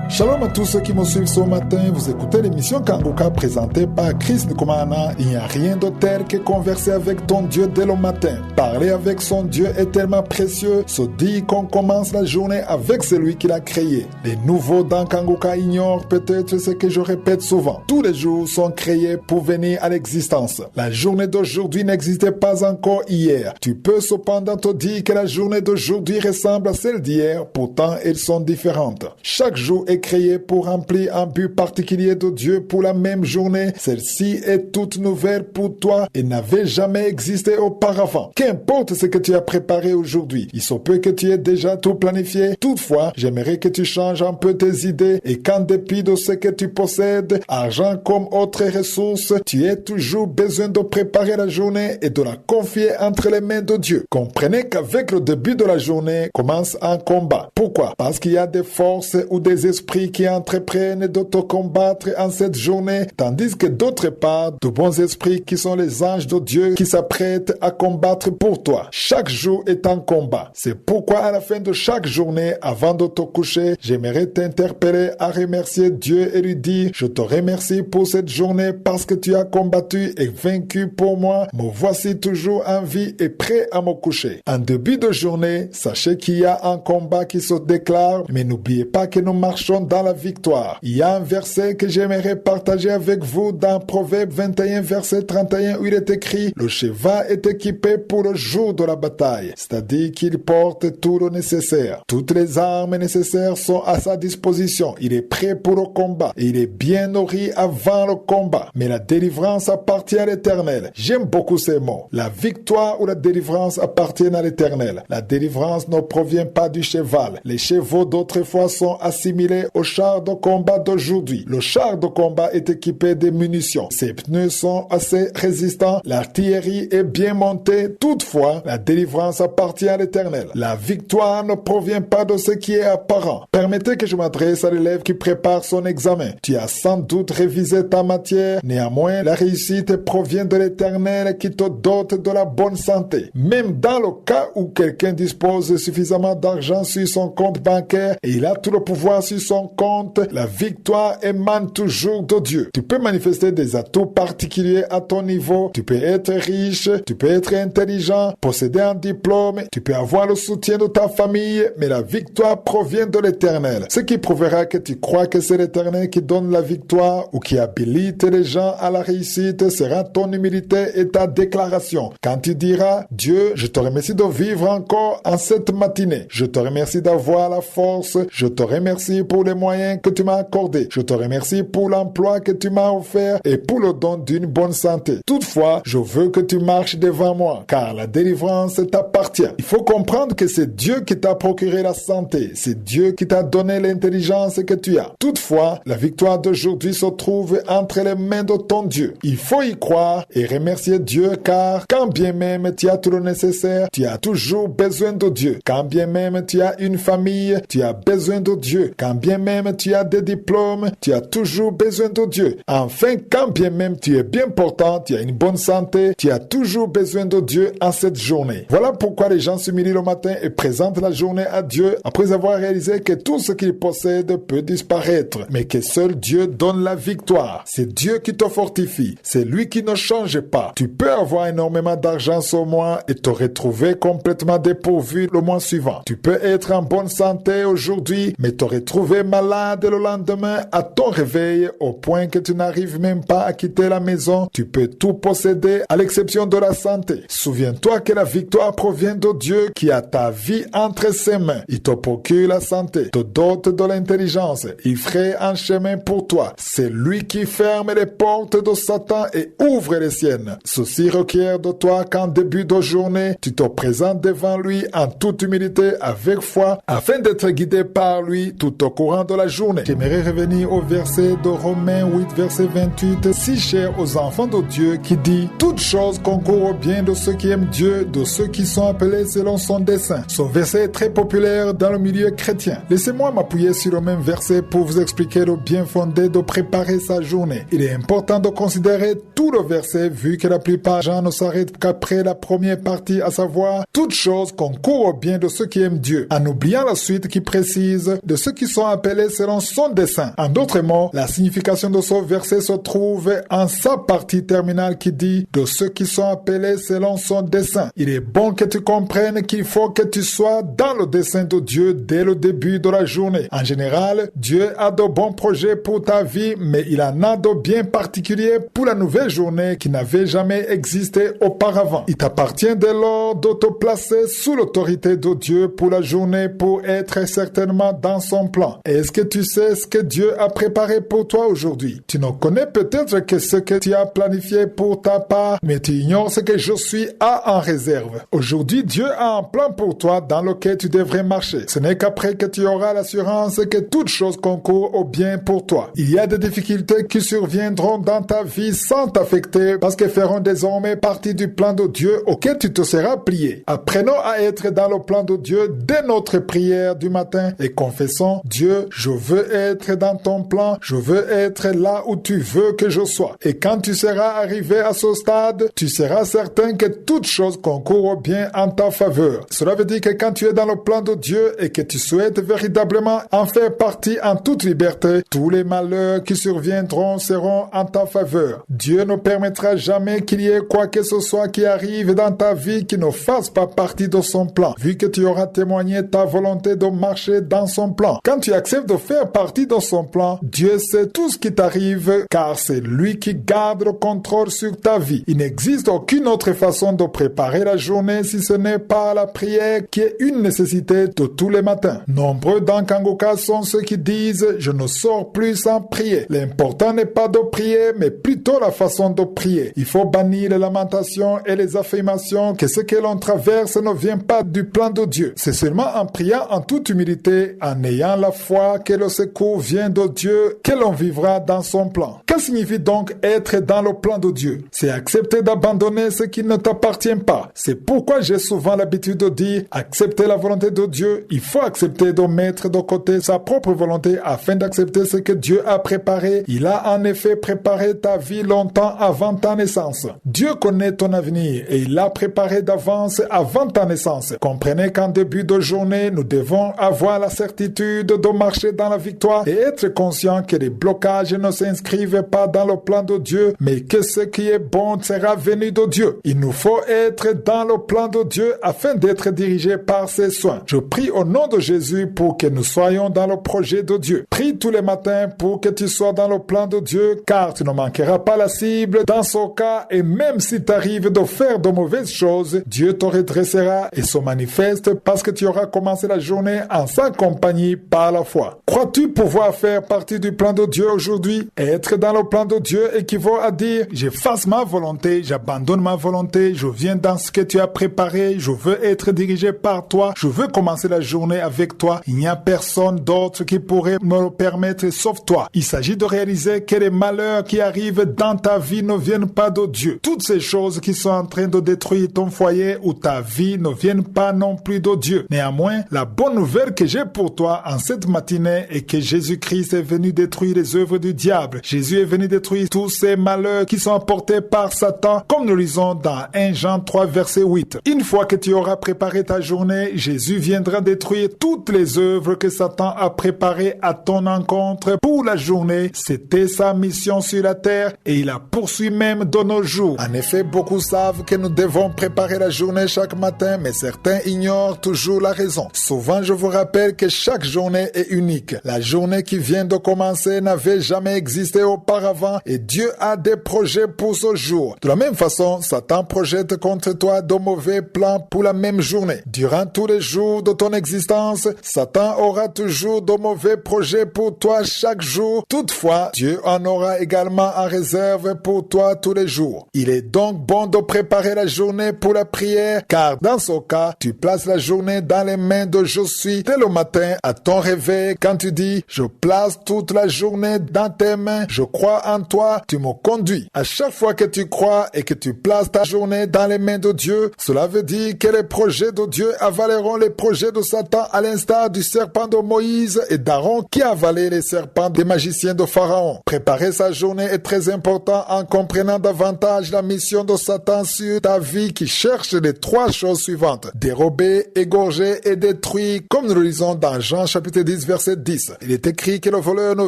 Shalom à tous ceux qui me suivent ce matin. Vous écoutez l'émission Kanguka présentée par Chris Nkumana. Il n'y a rien de tel que converser avec ton Dieu dès le matin. Parler avec son Dieu est tellement précieux. Se dit qu'on commence la journée avec celui qui l'a créé. Les nouveaux dans Kanguka ignorent peut-être ce que je répète souvent. Tous les jours sont créés pour venir à l'existence. La journée d'aujourd'hui n'existait pas encore hier. Tu peux cependant te dire que la journée d'aujourd'hui ressemble à celle d'hier. Pourtant, elles sont différentes. Chaque jour est créé pour remplir un but particulier de Dieu pour la même journée. Celle-ci est toute nouvelle pour toi et n'avait jamais existé auparavant. Qu'importe ce que tu as préparé aujourd'hui, il se peut que tu aies déjà tout planifié. Toutefois, j'aimerais que tu changes un peu tes idées et qu'en dépit de ce que tu possèdes, argent comme autres ressources, tu aies toujours besoin de préparer la journée et de la confier entre les mains de Dieu. Comprenez qu'avec le début de la journée commence un combat. Pourquoi? Parce qu'il y a des forces ou des esprits qui entreprennent de te combattre en cette journée, tandis que d'autre part, de bons esprits qui sont les anges de Dieu qui s'apprêtent à combattre pour toi. Chaque jour est un combat. C'est pourquoi à la fin de chaque journée, avant de te coucher, j'aimerais t'interpeller à remercier Dieu et lui dire: je te remercie pour cette journée parce que tu as combattu et vaincu pour moi. Me voici toujours en vie et prêt à me coucher. En début de journée, sachez qu'il y a un combat qui se déclare, mais n'oubliez pas que nous marchons dans la victoire. Il y a un verset que j'aimerais partager avec vous dans Proverbe 21, verset 31, où il est écrit: le cheval est équipé pour le jour de la bataille, c'est-à-dire qu'il porte tout le nécessaire. Toutes les armes nécessaires sont à sa disposition. Il est prêt pour le combat et il est bien nourri avant le combat. Mais la délivrance appartient à l'Éternel. J'aime beaucoup ces mots. La victoire ou la délivrance appartiennent à l'Éternel. La délivrance ne provient pas du cheval. Les chevaux d'autrefois sont assimilés au char de combat d'aujourd'hui. Le char de combat est équipé de munitions. Ses pneus sont assez résistants. L'artillerie est bien montée. Toutefois, la délivrance appartient à l'Éternel. La victoire ne provient pas de ce qui est apparent. Permettez que je m'adresse à l'élève qui prépare son examen. Tu as sans doute révisé ta matière. Néanmoins, la réussite provient de l'Éternel qui te dote de la bonne santé. Même dans le cas où quelqu'un dispose suffisamment d'argent sur son compte bancaire et il a tout le pouvoir sur son compte, la victoire émane toujours de Dieu. Tu peux manifester des atouts particuliers à ton niveau. Tu peux être riche, tu peux être intelligent, posséder un diplôme, tu peux avoir le soutien de ta famille, mais la victoire provient de l'Éternel. Ce qui prouvera que tu crois que c'est l'Éternel qui donne la victoire ou qui habilite les gens à la réussite sera ton humilité et ta déclaration. Quand tu diras: Dieu, je te remercie de vivre encore en cette matinée. Je te remercie d'avoir la force. Je te remercie pour les moyens que tu m'as accordés. Je te remercie pour l'emploi que tu m'as offert et pour le don d'une bonne santé. Toutefois, je veux que tu marches devant moi, car la délivrance t'appartient. Il faut comprendre que c'est Dieu qui t'a procuré la santé. C'est Dieu qui t'a donné l'intelligence que tu as. Toutefois, la victoire d'aujourd'hui se trouve entre les mains de ton Dieu. Il faut y croire et remercier Dieu, car quand bien même tu as tout le nécessaire, tu as toujours besoin de Dieu. Quand bien même tu as une famille, tu as besoin de Dieu. Quand bien même tu as des diplômes, tu as toujours besoin de Dieu. Enfin, quand bien même tu es bien portant, tu as une bonne santé, tu as toujours besoin de Dieu en cette journée. Voilà pourquoi les gens s'humilient le matin et présentent la journée à Dieu après avoir réalisé que tout ce qu'ils possèdent peut disparaître, mais que seul Dieu donne la victoire. C'est Dieu qui te fortifie. C'est lui qui ne change pas. Tu peux avoir énormément d'argent ce mois et te retrouver complètement dépourvu le mois suivant. Tu peux être en bonne santé aujourd'hui, mais te retrouver malade le lendemain à ton réveil au point que tu n'arrives même pas à quitter la maison. Tu peux tout posséder à l'exception de la santé. Souviens-toi que la victoire provient de Dieu qui a ta vie entre ses mains. Il te procure la santé, te dote de l'intelligence. Il ferait un chemin pour toi. C'est lui qui ferme les portes de Satan et ouvre les siennes. Ceci requiert de toi qu'en début de journée, tu te présentes devant lui en toute humilité avec foi afin d'être guidé par lui tout au courant de la journée. J'aimerais revenir au verset de Romains 8, verset 28, si cher aux enfants de Dieu qui dit: toutes choses concourent au bien de ceux qui aiment Dieu, de ceux qui sont appelés selon son dessein. Ce verset est très populaire dans le milieu chrétien. Laissez-moi m'appuyer sur le même verset pour vous expliquer le bien fondé de préparer sa journée. Il est important de considérer tout le verset vu que la plupart des gens ne s'arrêtent qu'après la première partie, à savoir toutes choses concourent au bien de ceux qui aiment Dieu, en oubliant la suite qui précise de ceux qui sont appelés selon son dessein. En d'autres mots, la signification de ce verset se trouve en sa partie terminale qui dit « de ceux qui sont appelés selon son dessein ». Il est bon que tu comprennes qu'il faut que tu sois dans le dessein de Dieu dès le début de la journée. En général, Dieu a de bons projets pour ta vie, mais il en a de bien particuliers pour la nouvelle journée qui n'avait jamais existé auparavant. Il t'appartient dès lors de te placer sous l'autorité de Dieu pour la journée pour être certainement dans son plan. Est-ce que tu sais ce que Dieu a préparé pour toi aujourd'hui? Tu ne connais peut-être que ce que tu as planifié pour ta part, mais tu ignores ce que je suis a en réserve. Aujourd'hui, Dieu a un plan pour toi dans lequel tu devrais marcher. Ce n'est qu'après que tu auras l'assurance que toutes choses concourent au bien pour toi. Il y a des difficultés qui surviendront dans ta vie sans t'affecter parce qu'elles feront désormais partie du plan de Dieu auquel tu te seras plié. Apprenons à être dans le plan de Dieu dès notre prière du matin et confessons: Dieu, je veux être dans ton plan, je veux être là où tu veux que je sois. Et quand tu seras arrivé à ce stade, tu seras certain que toutes choses concourent bien en ta faveur. Cela veut dire que quand tu es dans le plan de Dieu et que tu souhaites véritablement en faire partie en toute liberté, tous les malheurs qui surviendront seront en ta faveur. Dieu ne permettra jamais qu'il y ait quoi que ce soit qui arrive dans ta vie qui ne fasse pas partie de son plan, vu que tu auras témoigné ta volonté de marcher dans son plan. Quand tu acceptes de faire partie de son plan, Dieu sait tout ce qui t'arrive, car c'est lui qui garde le contrôle sur ta vie. Il n'existe aucune autre façon de préparer la journée si ce n'est par la prière, qui est une nécessité de tous les matins. Nombreux dans Kangoka sont ceux qui disent « je ne sors plus sans prier ». L'important n'est pas de prier, mais plutôt la façon de prier. Il faut bannir les lamentations et les affirmations que ce que l'on traverse ne vient pas du plan de Dieu. C'est seulement en priant en toute humilité, en ayant la foi que le secours vient de Dieu, que l'on vivra dans son plan. Que signifie donc être dans le plan de Dieu? C'est accepter d'abandonner ce qui ne t'appartient pas. C'est pourquoi j'ai souvent l'habitude de dire « accepter la volonté de Dieu ». Il faut accepter de mettre de côté sa propre volonté afin d'accepter ce que Dieu a préparé. Il a en effet préparé ta vie longtemps avant ta naissance. Dieu connaît ton avenir et il l'a préparé d'avance avant ta naissance. Comprenez qu'en début de journée, nous devons avoir la certitude de marcher dans la victoire et être conscient que les blocages ne s'inscrivent pas dans le plan de Dieu, mais que ce qui est bon sera venu de Dieu. Il nous faut être dans le plan de Dieu afin d'être dirigés par ses soins. Je prie au nom de Jésus pour que nous soyons dans le projet de Dieu. Prie tous les matins pour que tu sois dans le plan de Dieu, car tu ne manqueras pas la cible dans ce cas, et même si t'arrive de faire de mauvaises choses, Dieu te redressera et se manifeste parce que tu auras commencé la journée en sa compagnie par la foi. Crois-tu pouvoir faire partie du plan de Dieu aujourd'hui? Être dans le plan de Dieu équivaut à dire « j'efface ma volonté, j'abandonne ma volonté, je viens dans ce que tu as préparé, je veux être dirigé par toi, je veux commencer la journée avec toi. Il n'y a personne d'autre qui pourrait me le permettre sauf toi. » Il s'agit de réaliser que les malheurs qui arrivent dans ta vie ne viennent pas de Dieu. Toutes ces choses qui sont en train de détruire ton foyer ou ta vie ne viennent pas non plus de Dieu. Néanmoins, la bonne nouvelle que j'ai pour toi en cette matinée est que Jésus-Christ est venu détruire les œuvres du diable. Jésus est venu détruire tous ces malheurs qui sont apportés par Satan, comme nous lisons dans 1 Jean 3 verset 8. Une fois que tu auras préparé ta journée, Jésus viendra détruire toutes les œuvres que Satan a préparées à ton encontre pour la journée. C'était sa mission sur la terre et il la poursuit même de nos jours. En effet, beaucoup savent que nous devons préparer la journée chaque matin, mais certains ignorent toujours la raison. Souvent, je vous rappelle que chaque journée est unique. La journée qui vient de commencer n'avait jamais existé auparavant et Dieu a des projets pour ce jour. De la même façon, Satan projette contre toi de mauvais plans pour la même journée. Durant tous les jours de ton existence, Satan aura toujours de mauvais projets pour toi chaque jour. Toutefois, Dieu en aura également en réserve pour toi tous les jours. Il est donc bon de préparer la journée pour la prière, car dans ce cas, tu places la journée dans les mains de Je suis dès le matin à ton réveil quand tu dis « Je place toute la journée dans tes mains, je crois en toi, tu me conduis ». À chaque fois que tu crois et que tu places ta journée dans les mains de Dieu, cela veut dire que les projets de Dieu avaleront les projets de Satan à l'instar du serpent de Moïse et d'Aaron qui avalait les serpents des magiciens de Pharaon. Préparer sa journée est très important en comprenant davantage la mission de Satan sur ta vie qui cherche les trois choses suivantes: dérober, égorger et détruire, comme nous le lisons dans Jean chapitre 10 verset 10. Il est écrit que le voleur ne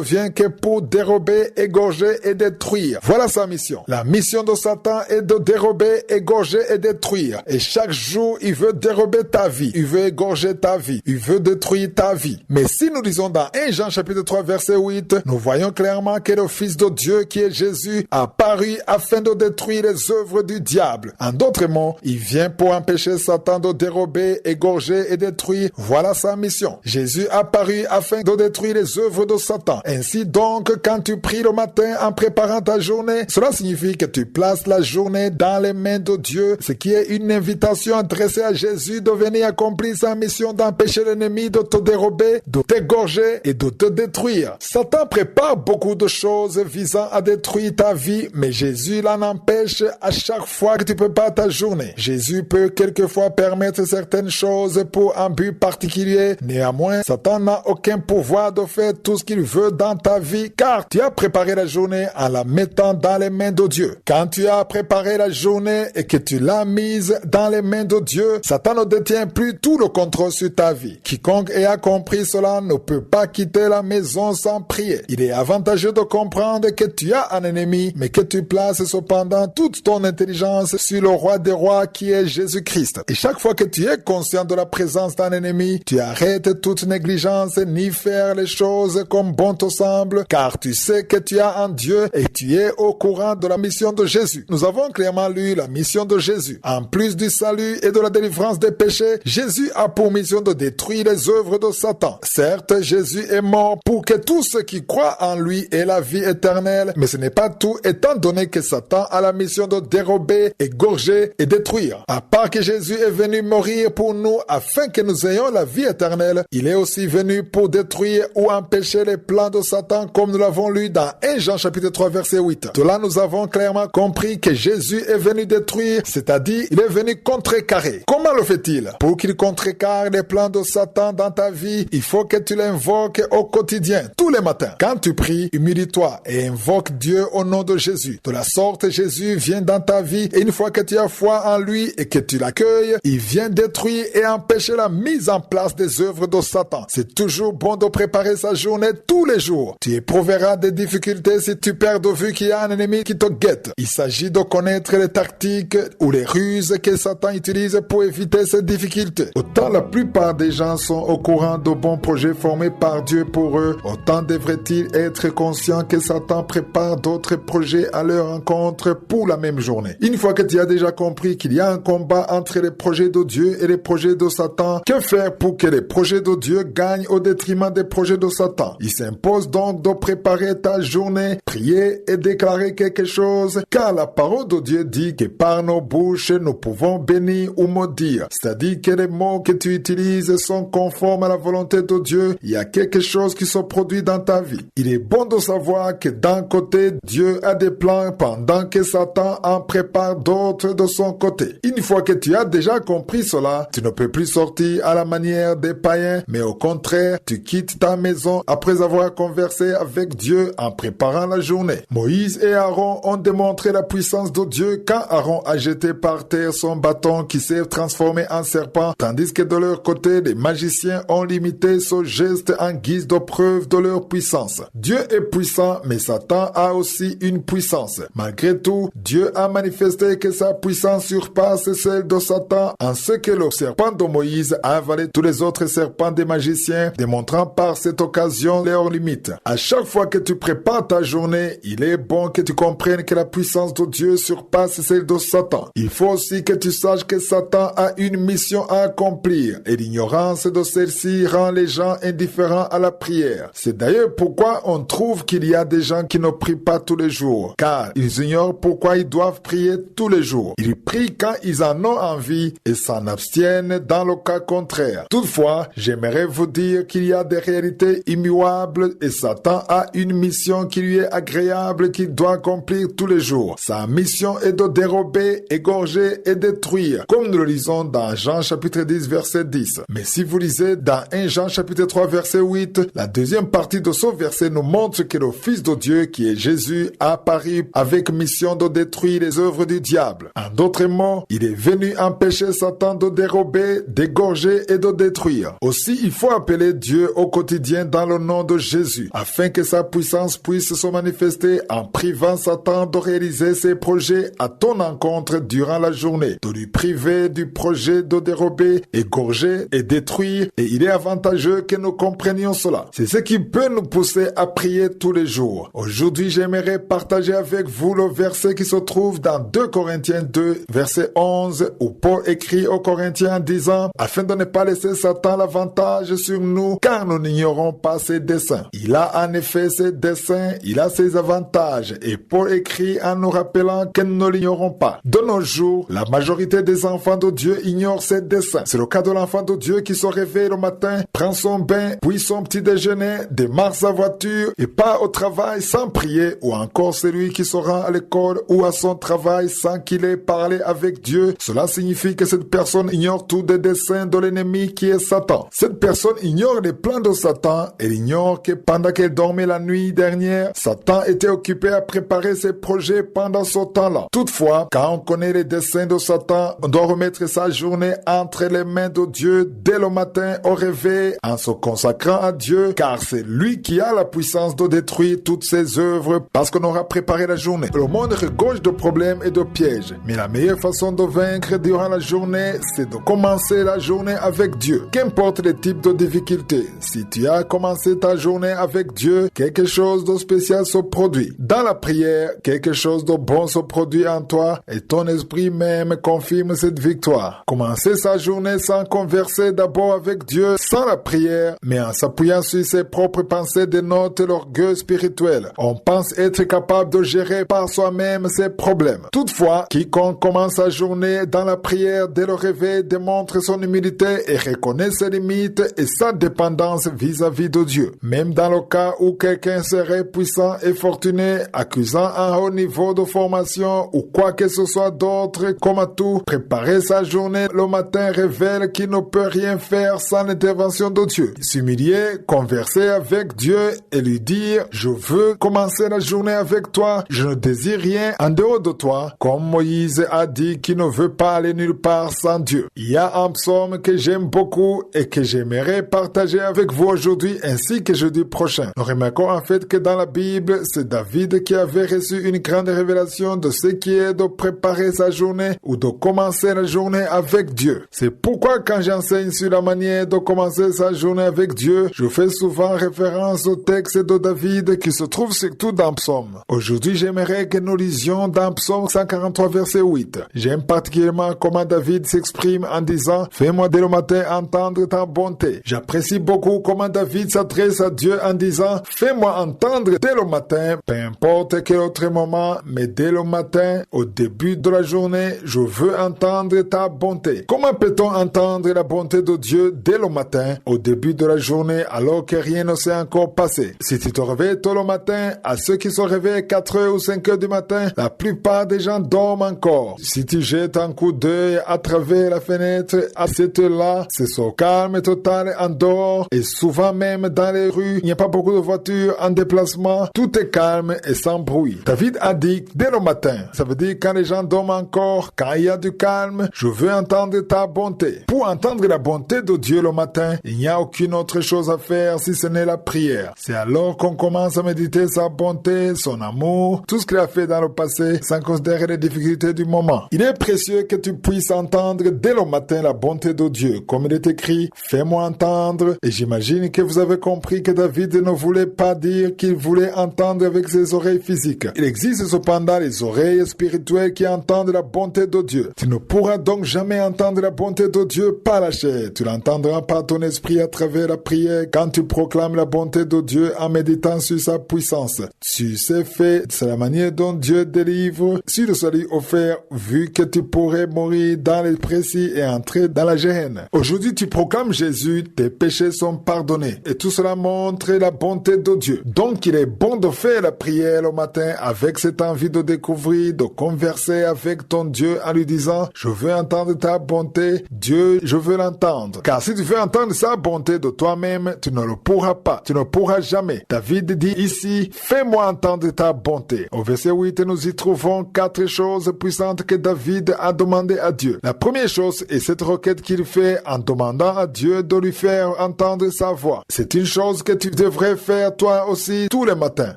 vient que pour dérober, égorger et détruire. Voilà sa mission. La mission de Satan est de dérober, égorger et détruire. Et chaque jour, il veut dérober ta vie. Il veut égorger ta vie. Il veut détruire ta vie. Mais si nous lisons dans 1 Jean chapitre 3 verset 8, nous voyons clairement que le Fils de Dieu qui est Jésus a paru afin de détruire les œuvres du diable. En d'autres mots, il vient pour empêcher Satan de dérober, égorger et détruire. Voilà sa mission. Jésus a paru afin de détruire les œuvres de Satan. Ainsi donc, quand tu pries le matin en préparant ta journée, cela signifie que tu places la journée dans les mains de Dieu, ce qui est une invitation adressée à Jésus de venir accomplir sa mission d'empêcher l'ennemi de te dérober, de t'égorger et de te détruire. Satan prépare beaucoup de choses visant à détruire ta vie, mais Jésus l'en empêche à chaque fois que tu prépares ta journée. Jésus peut quelquefois permettre certaines choses pour un but particulier. Néanmoins, Satan n'a aucun pouvoir de faire tout ce qu'il veut dans ta vie, car tu as préparé la journée en la mettant dans les mains de Dieu. Quand tu as préparé la journée et que tu l'as mise dans les mains de Dieu, Satan ne détient plus tout le contrôle sur ta vie. Quiconque ait compris cela ne peut pas quitter la maison sans prier. Il est avantageux de comprendre que tu as un ennemi, mais que tu places cependant toute ton intelligence sur le roi des rois qui est Jésus-Christ. Et chaque fois que tu es conscient de la présence d'un ennemi, tu arrêtes toute négligence ni faire les choses comme bon te semble, car tu sais que tu as un Dieu et tu es au courant de la mission de Jésus. Nous avons clairement lu la mission de Jésus. En plus du salut et de la délivrance des péchés, Jésus a pour mission de détruire les œuvres de Satan. Certes, Jésus est mort pour que tous ceux qui croient en lui aient la vie éternelle, mais ce n'est pas tout, étant donné que Satan a la mission de dérober, égorger et détruire. À part que Jésus est venu mourir pour nous afin que nous ayons la vie éternelle, il est aussi venu pour détruire ou empêcher les plans de Satan, comme nous l'avons lu dans 1 Jean chapitre 3 verset 8. De là, nous avons clairement compris que Jésus est venu détruire, c'est-à-dire il est venu contrecarrer. Comment le fait-il? Pour qu'il contrecarre les plans de Satan dans ta vie, il faut que tu l'invoques au quotidien, tous les matins. Quand tu pries, humilie-toi et invoque Dieu au nom de Jésus. De la sorte, Jésus vient dans ta vie et une fois que tu as foi en lui et que tu l'accueilles, il vient détruire et empêcher la mise en place des œuvres de Satan. C'est toujours bon de préparer sa journée tous les jours. Tu éprouveras des difficultés si tu perds de vue qu'il y a un ennemi qui te guette. Il s'agit de connaître les tactiques ou les ruses que Satan utilise pour éviter ces difficultés. Autant la plupart des gens sont au courant de bons projets formés par Dieu pour eux, autant devraient-ils être conscients que Satan prépare d'autres projets à leur rencontre pour la même journée. Une fois que tu as déjà compris qu'il y a un combat entre les projets de Dieu et les projets de Satan, que faire pour que les projets de Dieu gagnent au détriment des projets de Satan? Il s'impose donc de préparer ta journée, prier et déclarer quelque chose, car la parole de Dieu dit que par nos bouches, nous pouvons bénir ou maudire. C'est-à-dire que les mots que tu utilises sont conformes à la volonté de Dieu. Il y a quelque chose qui se produit dans ta vie. Il est bon de savoir que d'un côté, Dieu a des plans pendant que Satan en prépare d'autres de son côté. Une fois que tu as déjà compris cela, tu ne peux plus sortir à la manière des païens, mais au contraire, tu quittes ta maison après avoir conversé avec Dieu en préparant la journée. Moïse et Aaron ont démontré la puissance de Dieu quand Aaron a jeté par terre son bâton qui s'est transformé en serpent, tandis que de leur côté, les magiciens ont limité ce geste en guise de preuve de leur puissance. Dieu est puissant, mais Satan a aussi une puissance. Malgré tout, Dieu a manifesté que sa puissance surpasse celle de Satan en ce que le serpent de Moïse a avalé tous les autres serpents des magiciens, démontrant par cette occasion leurs limites. À chaque fois que tu prépares ta journée, il est bon que tu comprennes que la puissance de Dieu surpasse celle de Satan. Il faut aussi que tu saches que Satan a une mission à accomplir et l'ignorance de celle-ci rend les gens indifférents à la prière. C'est d'ailleurs pourquoi on trouve qu'il y a des gens qui ne prient pas tous les jours, car ils ignorent pourquoi ils doivent prier tous les jours. Ils prient quand ils en ont envie et s'en abstiennent dans le cas contraire. Toutefois, j'aimerais vous dire qu'il y a des réalités immuables et Satan a une mission qui lui est agréable qu'il doit accomplir tous les jours. Sa mission est de dérober, égorger et détruire, comme nous le lisons dans Jean chapitre 10 verset 10. Mais si vous lisez dans 1 Jean chapitre 3 verset 8, la deuxième partie de ce verset nous montre que le Fils de Dieu qui est Jésus a apparu avec mission de détruire les œuvres du diable. En d'autres mots, il est venu empêcher Satan de dérober, d'égorger et de détruire. Aussi, il faut appeler Dieu Dieu au quotidien dans le nom de Jésus, afin que sa puissance puisse se manifester en privant Satan de réaliser ses projets à ton encontre durant la journée, de lui priver du projet de dérober, égorger et détruire. Et il est avantageux que nous comprenions cela. C'est ce qui peut nous pousser à prier tous les jours. Aujourd'hui, j'aimerais partager avec vous le verset qui se trouve dans 2 Corinthiens 2, verset 11, où Paul écrit aux Corinthiens en disant « Afin de ne pas laisser Satan l'avantage sur nous, car nous n'ignorons pas ses desseins. » Il a en effet ses desseins, il a ses avantages, et Paul écrit en nous rappelant que nous ne l'ignorons pas. De nos jours, la majorité des enfants de Dieu ignorent ses desseins. C'est le cas de l'enfant de Dieu qui se réveille le matin, prend son bain, puis son petit déjeuner, démarre sa voiture et part au travail sans prier, ou encore celui qui se rend à l'école ou à son travail sans qu'il ait parlé avec Dieu. Cela signifie que cette personne ignore tous les desseins de l'ennemi qui est Satan. Cette personne ignore les plans de Satan. Elle ignore que pendant qu'elle dormait la nuit dernière, Satan était occupé à préparer ses projets pendant ce temps-là. Toutefois, quand on connaît les desseins de Satan, on doit remettre sa journée entre les mains de Dieu dès le matin au réveil en se consacrant à Dieu, car c'est lui qui a la puissance de détruire toutes ses œuvres parce qu'on aura préparé la journée. Le monde regorge de problèmes et de pièges, mais la meilleure façon de vaincre durant la journée, c'est de commencer la journée avec Dieu. Qu'importe les types de difficultés, si tu as commencé ta journée avec Dieu, quelque chose de spécial se produit. Dans la prière, quelque chose de bon se produit en toi et ton esprit même confirme cette victoire. Commencer sa journée sans converser d'abord avec Dieu, sans la prière, mais en s'appuyant sur ses propres pensées dénote l'orgueil spirituel. On pense être capable de gérer par soi-même ses problèmes. Toutefois, quiconque commence sa journée dans la prière dès le réveil démontre son humilité et reconnaît ses limites et sa dépendance vis-à-vis de Dieu. Même dans le cas où quelqu'un serait puissant et fortuné, accusant un haut niveau de formation ou quoi que ce soit d'autre, comme à tout, préparer sa journée le matin révèle qu'il ne peut rien faire sans l'intervention de Dieu. S'humilier, converser avec Dieu et lui dire « Je veux commencer la journée avec toi, je ne désire rien en dehors de toi », comme Moïse a dit qu'il ne veut pas aller nulle part sans Dieu. Il y a un psaume que j'aime beaucoup et que j'aimerais partager avec vous aujourd'hui ainsi que jeudi prochain. Nous remarquons en fait que dans la Bible, c'est David qui avait reçu une grande révélation de ce qui est de préparer sa journée ou de commencer la journée avec Dieu. C'est pourquoi quand j'enseigne sur la manière de commencer sa journée avec Dieu, je fais souvent référence au texte de David qui se trouve surtout dans Psaume. Aujourd'hui, j'aimerais que nous lisions dans Psaume 143 verset 8. J'aime particulièrement comment David s'exprime en disant « Fais-moi dès le matin entendre ta bonté ». J'apprécie beaucoup comment David s'adresse à Dieu en disant « Fais-moi entendre dès le matin, peu importe quel autre moment, mais dès le matin, au début de la journée, je veux entendre ta bonté ». Comment peut-on entendre la bonté de Dieu dès le matin, au début de la journée, alors que rien ne s'est encore passé? Si tu te réveilles tôt le matin, à ceux qui se réveillent à 4 heures ou 5 heures du matin, la plupart des gens dorment encore. Si tu jettes un coup d'œil à travers la fenêtre, à cette heure-là, c'est ce calme total en dehors et souvent même dans les rues, il n'y a pas beaucoup de voitures en déplacement, tout est calme et sans bruit. David a dit dès le matin, ça veut dire quand les gens dorment encore, quand il y a du calme, je veux entendre ta bonté. Pour entendre la bonté de Dieu le matin, il n'y a aucune autre chose à faire si ce n'est la prière. C'est alors qu'on commence à méditer sa bonté, son amour, tout ce qu'il a fait dans le passé, sans considérer les difficultés du moment. Il est précieux que tu puisses entendre dès le matin la bonté de Dieu. Comme il est écrit, fais-moi entendre. Et j'imagine que vous avez compris que David ne voulait pas dire qu'il voulait entendre avec ses oreilles physiques. Il existe cependant les oreilles spirituelles qui entendent la bonté de Dieu. Tu ne pourras donc jamais entendre la bonté de Dieu par la chair. Tu l'entendras par ton esprit à travers la prière quand tu proclames la bonté de Dieu en méditant sur sa puissance. Tu sais fait, c'est la manière dont Dieu délivre sur le salut offert, vu que tu pourrais mourir dans les précis et entrer dans la Géhenne. Aujourd'hui, tu proclames Jésus, tes péchés sont pardonnés. Et tout cela montre la bonté de Dieu. Donc, il est bon de faire la prière le matin avec cette envie de découvrir, de converser avec ton Dieu en lui disant, je veux entendre ta bonté. Dieu, je veux l'entendre. Car si tu veux entendre sa bonté de toi-même, tu ne le pourras pas. Tu ne pourras jamais. David dit ici, fais-moi entendre ta bonté. Au verset 8, nous y trouvons 4 choses puissantes que David a demandé à Dieu. La première chose est cette requête qu'il fait en demandant à Dieu de lui faire entendre entendre sa voix. C'est une chose que tu devrais faire toi aussi tous les matins.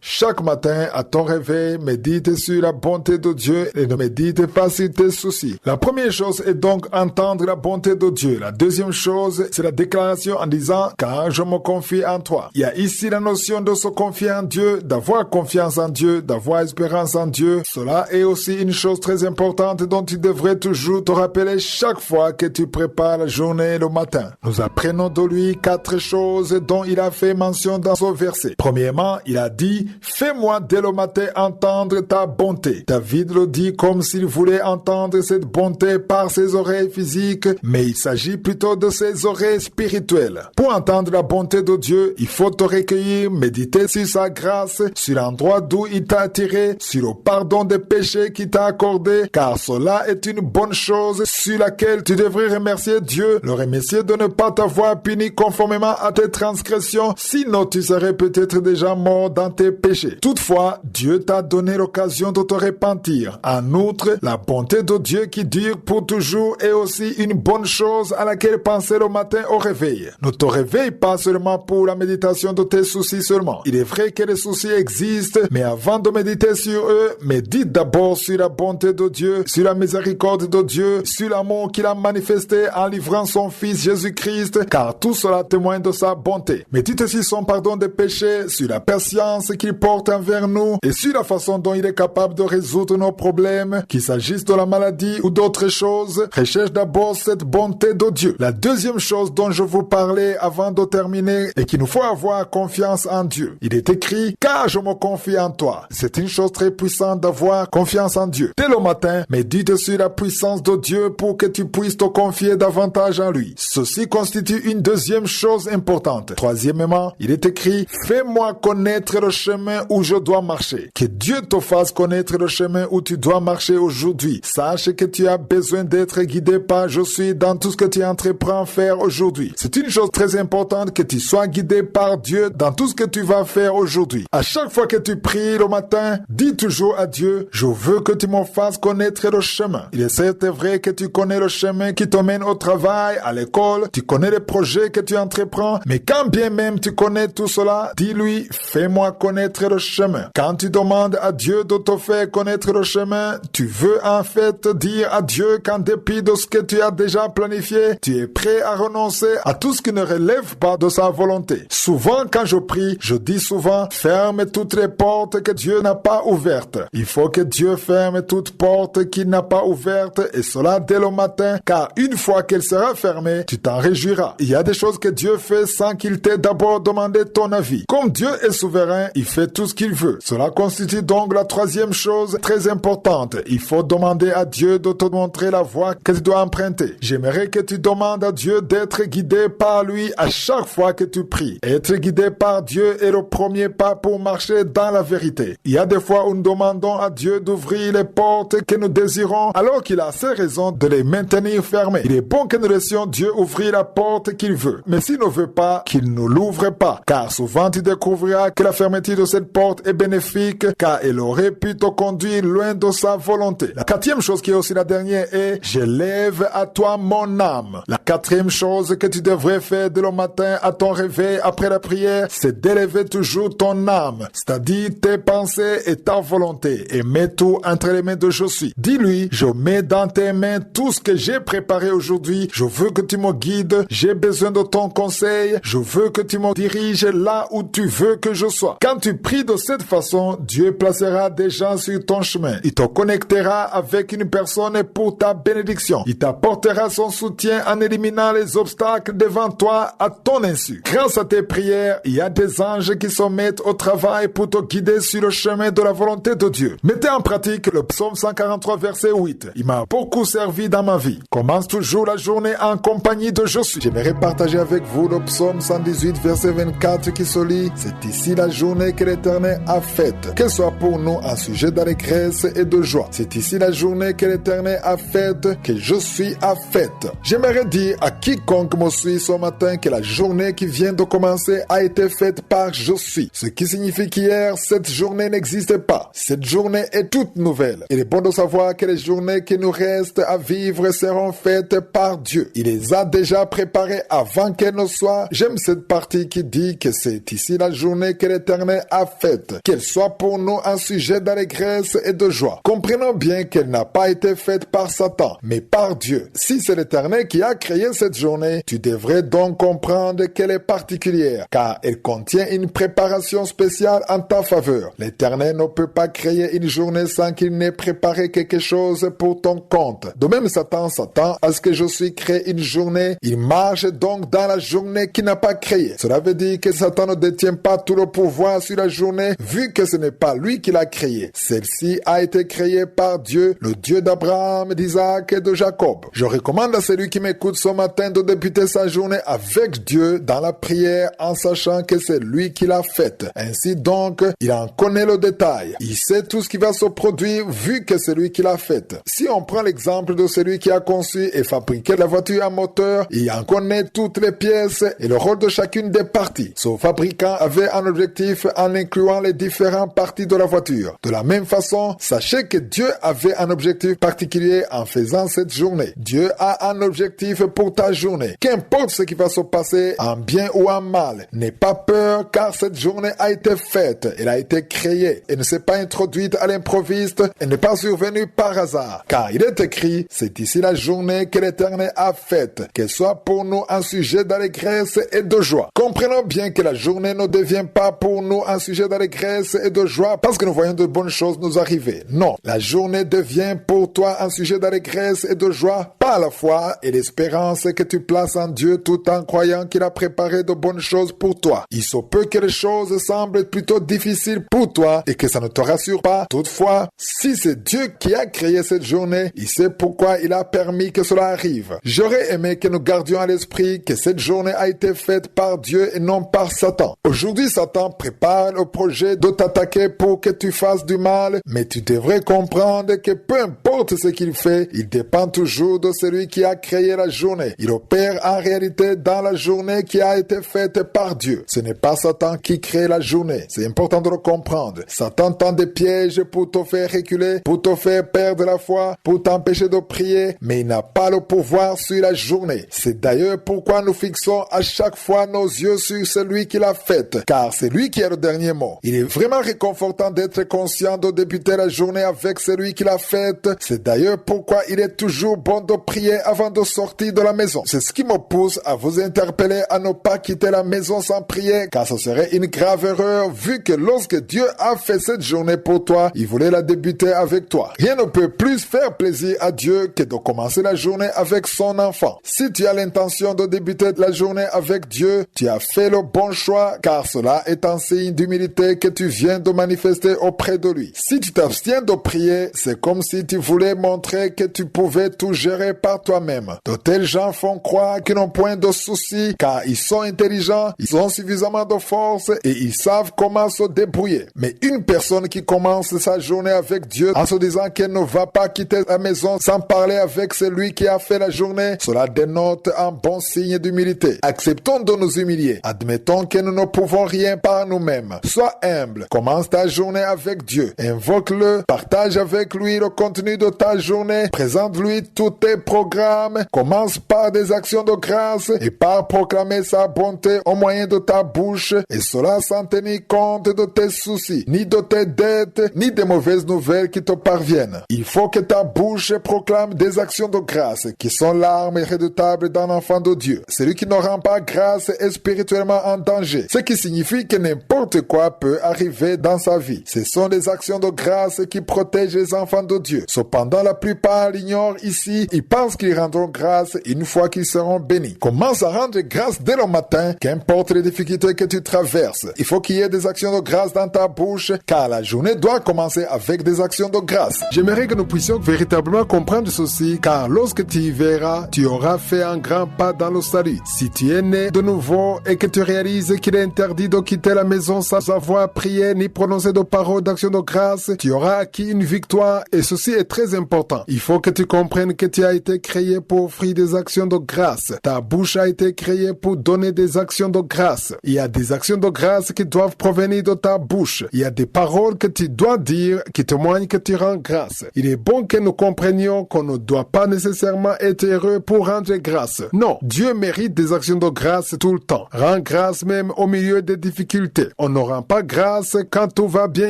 Chaque matin, à ton réveil, médite sur la bonté de Dieu et ne médite pas sur tes soucis. La première chose est donc entendre la bonté de Dieu. La deuxième chose, c'est la déclaration en disant « car je me confie en toi ». Il y a ici la notion de se confier en Dieu, d'avoir confiance en Dieu, d'avoir espérance en Dieu. Cela est aussi une chose très importante dont tu devrais toujours te rappeler chaque fois que tu prépares la journée le matin. Nous apprenons de lui 4 choses dont il a fait mention dans ce verset. Premièrement, il a dit « fais-moi dès le matin entendre ta bonté ». David le dit comme s'il voulait entendre cette bonté par ses oreilles physiques, mais il s'agit plutôt de ses oreilles spirituelles. Pour entendre la bonté de Dieu, il faut te recueillir, méditer sur sa grâce, sur l'endroit d'où il t'a attiré, sur le pardon des péchés qu'il t'a accordé, car cela est une bonne chose sur laquelle tu devrais remercier Dieu, le remercier de ne pas t'avoir puni conformément à tes transgressions, sinon tu serais peut-être déjà mort dans tes péchés. Toutefois, Dieu t'a donné l'occasion de te repentir. En outre, la bonté de Dieu qui dure pour toujours est aussi une bonne chose à laquelle penser le matin au réveil. Ne te réveille pas seulement pour la méditation de tes soucis seulement. Il est vrai que les soucis existent, mais avant de méditer sur eux, médite d'abord sur la bonté de Dieu, sur la miséricorde de Dieu, sur l'amour qu'il a manifesté en livrant son Fils Jésus-Christ, car tout cela témoigne de sa bonté. Médite sur son pardon des péchés, sur la patience qu'il porte envers nous et sur la façon dont il est capable de résoudre nos problèmes, qu'il s'agisse de la maladie ou d'autres choses. Recherche d'abord cette bonté de Dieu. La deuxième chose dont je vous parlais avant de terminer est qu'il nous faut avoir confiance en Dieu. Il est écrit « car je me confie en toi ». C'est une chose très puissante d'avoir confiance en Dieu. Dès le matin, médite sur la puissance de Dieu pour que tu puisses te confier davantage en lui. Ceci constitue une deuxième chose importante. Troisièmement, il est écrit « fais-moi connaître le chemin où je dois marcher ». Que Dieu te fasse connaître le chemin où tu dois marcher aujourd'hui. Sache que tu as besoin d'être guidé par je suis dans tout ce que tu entreprends faire aujourd'hui. C'est une chose très importante que tu sois guidé par Dieu dans tout ce que tu vas faire aujourd'hui. À chaque fois que tu pries le matin, dis toujours à Dieu, je veux que tu me fasses connaître le chemin. Il est certes vrai que tu connais le chemin qui te mène au travail, à l'école, tu connais les projets que tu entreprends, mais quand bien même tu connais tout cela, dis-lui, fais-moi connaître le chemin. Quand tu demandes à Dieu de te faire connaître le chemin, tu veux en fait dire à Dieu qu'en dépit de ce que tu as déjà planifié, tu es prêt à renoncer à tout ce qui ne relève pas de sa volonté. Souvent quand je prie, je dis souvent, ferme toutes les portes que Dieu n'a pas ouvertes. Il faut que Dieu ferme toute porte qu'il n'a pas ouverte, et cela dès le matin, car une fois qu'elle sera fermée, tu t'en réjouiras. Il y a des choses que Dieu fait sans qu'il t'ait d'abord demandé ton avis. Comme Dieu est souverain, il fait tout ce qu'il veut. Cela constitue donc la troisième chose très importante. Il faut demander à Dieu de te montrer la voie que tu dois emprunter. J'aimerais que tu demandes à Dieu d'être guidé par lui à chaque fois que tu pries. Être guidé par Dieu est le premier pas pour marcher dans la vérité. Il y a des fois où nous demandons à Dieu d'ouvrir les portes que nous désirons alors qu'il a ses raisons de les maintenir fermées. Il est bon que nous laissions Dieu ouvrir la porte qu'il veut. Mais s'il ne veut pas, qu'il ne l'ouvre pas. Car souvent tu découvriras que la fermeture de cette porte est bénéfique car elle aurait pu te conduire loin de sa volonté. La quatrième chose qui est aussi la dernière est « j'élève à toi mon âme ». La quatrième chose que tu devrais faire dès le matin à ton réveil après la prière, c'est d'élever toujours ton âme, c'est-à-dire tes pensées et ta volonté, et mets tout entre les mains de je suis. Dis-lui, je mets dans tes mains tout ce que j'ai préparé aujourd'hui, je veux que tu me guides, j'ai besoin de ton conseil, je veux que tu me diriges là où tu veux que je sois. Quand tu pries de cette façon, Dieu placera des gens sur ton chemin. Il te connectera avec une personne pour ta bénédiction. Il t'apportera son soutien en éliminant les obstacles devant toi à ton insu. Grâce à tes prières, il y a des anges qui se mettent au travail pour te guider sur le chemin de la volonté de Dieu. Mettez en pratique le psaume 143 verset 8. Il m'a beaucoup servi dans ma vie. Commence toujours la journée en compagnie de je suis. J'aimerais partager avec vous le psaume 118 verset 24 qui se lit « C'est ici la journée que l'Éternel a faite, qu'elle soit pour nous un sujet d'allégresse et de joie. C'est ici la journée que l'Éternel a faite, que je suis à fête. » J'aimerais dire à quiconque me suit ce matin que la journée qui vient de commencer a été faite par je suis. Ce qui signifie qu'hier, cette journée n'existait pas. Cette journée est toute nouvelle. Il est bon de savoir que les journées qui nous restent à vivre seront faites par Dieu. Il les a déjà préparées avant que nos soirs, j'aime cette partie qui dit que c'est ici la journée que l'Éternel a faite, qu'elle soit pour nous un sujet d'allégresse et de joie. Comprenons bien qu'elle n'a pas été faite par Satan, mais par Dieu. Si c'est l'Éternel qui a créé cette journée, tu devrais donc comprendre qu'elle est particulière, car elle contient une préparation spéciale en ta faveur. L'Éternel ne peut pas créer une journée sans qu'il n'ait préparé quelque chose pour ton compte. De même, Satan s'attend à ce que je suis créé une journée. Il marche donc dans la journée qu'il n'a pas créée. Cela veut dire que Satan ne détient pas tout le pouvoir sur la journée, vu que ce n'est pas lui qui l'a créée. Celle-ci a été créée par Dieu, le Dieu d'Abraham, d'Isaac et de Jacob. Je recommande à celui qui m'écoute ce matin de débuter sa journée avec Dieu dans la prière en sachant que c'est lui qui l'a faite. Ainsi donc, il en connaît le détail. Il sait tout ce qui va se produire vu que c'est lui qui l'a faite. Si on prend l'exemple de celui qui a conçu et fabriqué la voiture à moteur, il en connaît toutes les pièces et le rôle de chacune des parties. Ce fabricant avait un objectif en incluant les différentes parties de la voiture. De la même façon, sachez que Dieu avait un objectif particulier en faisant cette journée. Dieu a un objectif pour ta journée. Qu'importe ce qui va se passer, en bien ou en mal, n'aie pas peur car cette journée a été faite. Elle a été créée. Elle ne s'est pas introduite à l'improviste. Elle n'est pas survenue par hasard. Car il est écrit, c'est ici la journée que l'Éternel a faite. Qu'elle soit pour nous un sujet d'allégresse et de joie. Comprenons bien que la journée ne devient pas pour nous un sujet d'allégresse et de joie parce que nous voyons de bonnes choses nous arriver. Non, la journée devient pour toi un sujet d'allégresse et de joie par la foi et l'espérance que tu places en Dieu tout en croyant qu'il a préparé de bonnes choses pour toi. Il se peut que les choses semblent plutôt difficiles pour toi et que ça ne te rassure pas. Toutefois, si c'est Dieu qui a créé cette journée, il sait pourquoi il a permis que cela arrive. J'aurais aimé que nous gardions à l'esprit que cette journée a été faite par Dieu et non par Satan. Aujourd'hui, Satan prépare le projet de t'attaquer pour que tu fasses du mal, mais tu devrais comprendre que peu importe ce qu'il fait, il dépend toujours de celui qui a créé la journée. Il opère en réalité dans la journée qui a été faite par Dieu. Ce n'est pas Satan qui crée la journée. C'est important de le comprendre. Satan tend des pièges pour te faire reculer, pour te faire perdre la foi, pour t'empêcher de prier, mais il n'a pas le pouvoir sur la journée. C'est d'ailleurs pourquoi nous fixons à chaque fois nos yeux sur celui qui l'a faite, car c'est lui qui a le dernier mot. Il est vraiment réconfortant d'être conscient de débuter la journée avec celui qui l'a faite. C'est d'ailleurs pourquoi il est toujours bon de prier avant de sortir de la maison. C'est ce qui me pousse à vous interpeller à ne pas quitter la maison sans prier, car ce serait une grave erreur vu que lorsque Dieu a fait cette journée pour toi, il voulait la débuter avec toi. Rien ne peut plus faire plaisir à Dieu que de commencer la journée avec son enfant. Si tu as l'intention de débuter la journée avec Dieu, tu as fait le bon choix, car cela est un signe d'humilité que tu viens de manifester auprès de lui. Si tu t'abstiens de prier, c'est comme si tu voulais montrer que tu pouvais tout gérer par toi-même. De tels gens font croire qu'ils n'ont point de soucis, car ils sont intelligents, ils ont suffisamment de force et ils savent comment se débrouiller. Mais une personne qui commence sa journée avec Dieu en se disant qu'elle ne va pas quitter la maison sans parler avec celui qui a fait la journée, cela dénote un bon signe d'humilité. Acceptons de nous humilier. Admettons que nous ne pouvons rien par nous-mêmes. Sois humble. Commence ta journée avec Dieu. Invoque-le. Partage avec lui le contenu de ta journée. Présente-lui tous tes programmes. Commence par des actions de grâce et par proclamer sa bonté au moyen de ta bouche, et cela sans tenir compte de tes soucis, ni de tes dettes, ni des mauvaises nouvelles qui te parviennent. Il faut que ta bouche proclame des actions de grâce qui sont l'arme redoutable d'un enfant de Dieu. Celui qui ne rend pas grâce est spirituellement en danger, ce qui signifie que n'importe quoi peut arriver dans sa vie. Ce sont des actions de grâce qui protègent les enfants de Dieu. Cependant, la plupart l'ignorent ici. Ils pensent qu'ils rendront grâce une fois qu'ils seront bénis. Commence à rendre grâce dès le matin, qu'importe les difficultés que tu traverses. Il faut qu'il y ait des actions de grâce dans ta bouche, car la journée doit commencer avec des actions de grâce. J'aimerais que nous puissions véritablement comprendre ceci, car lorsque tu y verras, tu auras fait un grand pas dans le salut. Si tu es né de nouveau et que tu réalises qu'il est interdit de quitter la maison sans avoir prié ni prononcé de paroles d'action de grâce, tu auras acquis une victoire, et ceci est très important. Il faut que tu comprennes que tu as été créé pour offrir des actions de grâce. Ta bouche a été créée pour donner des actions de grâce. Il y a des actions de grâce qui doivent provenir de ta bouche. Il y a des paroles que tu dois dire qui témoignent que tu rends grâce. Il est bon que nous comprenions qu'on ne doit pas nécessairement être heureux pour rendre grâce. Non, Dieu mérite des actions de grâce tout le temps. Rends grâce même au milieu des difficultés. On ne rend pas grâce quand tout va bien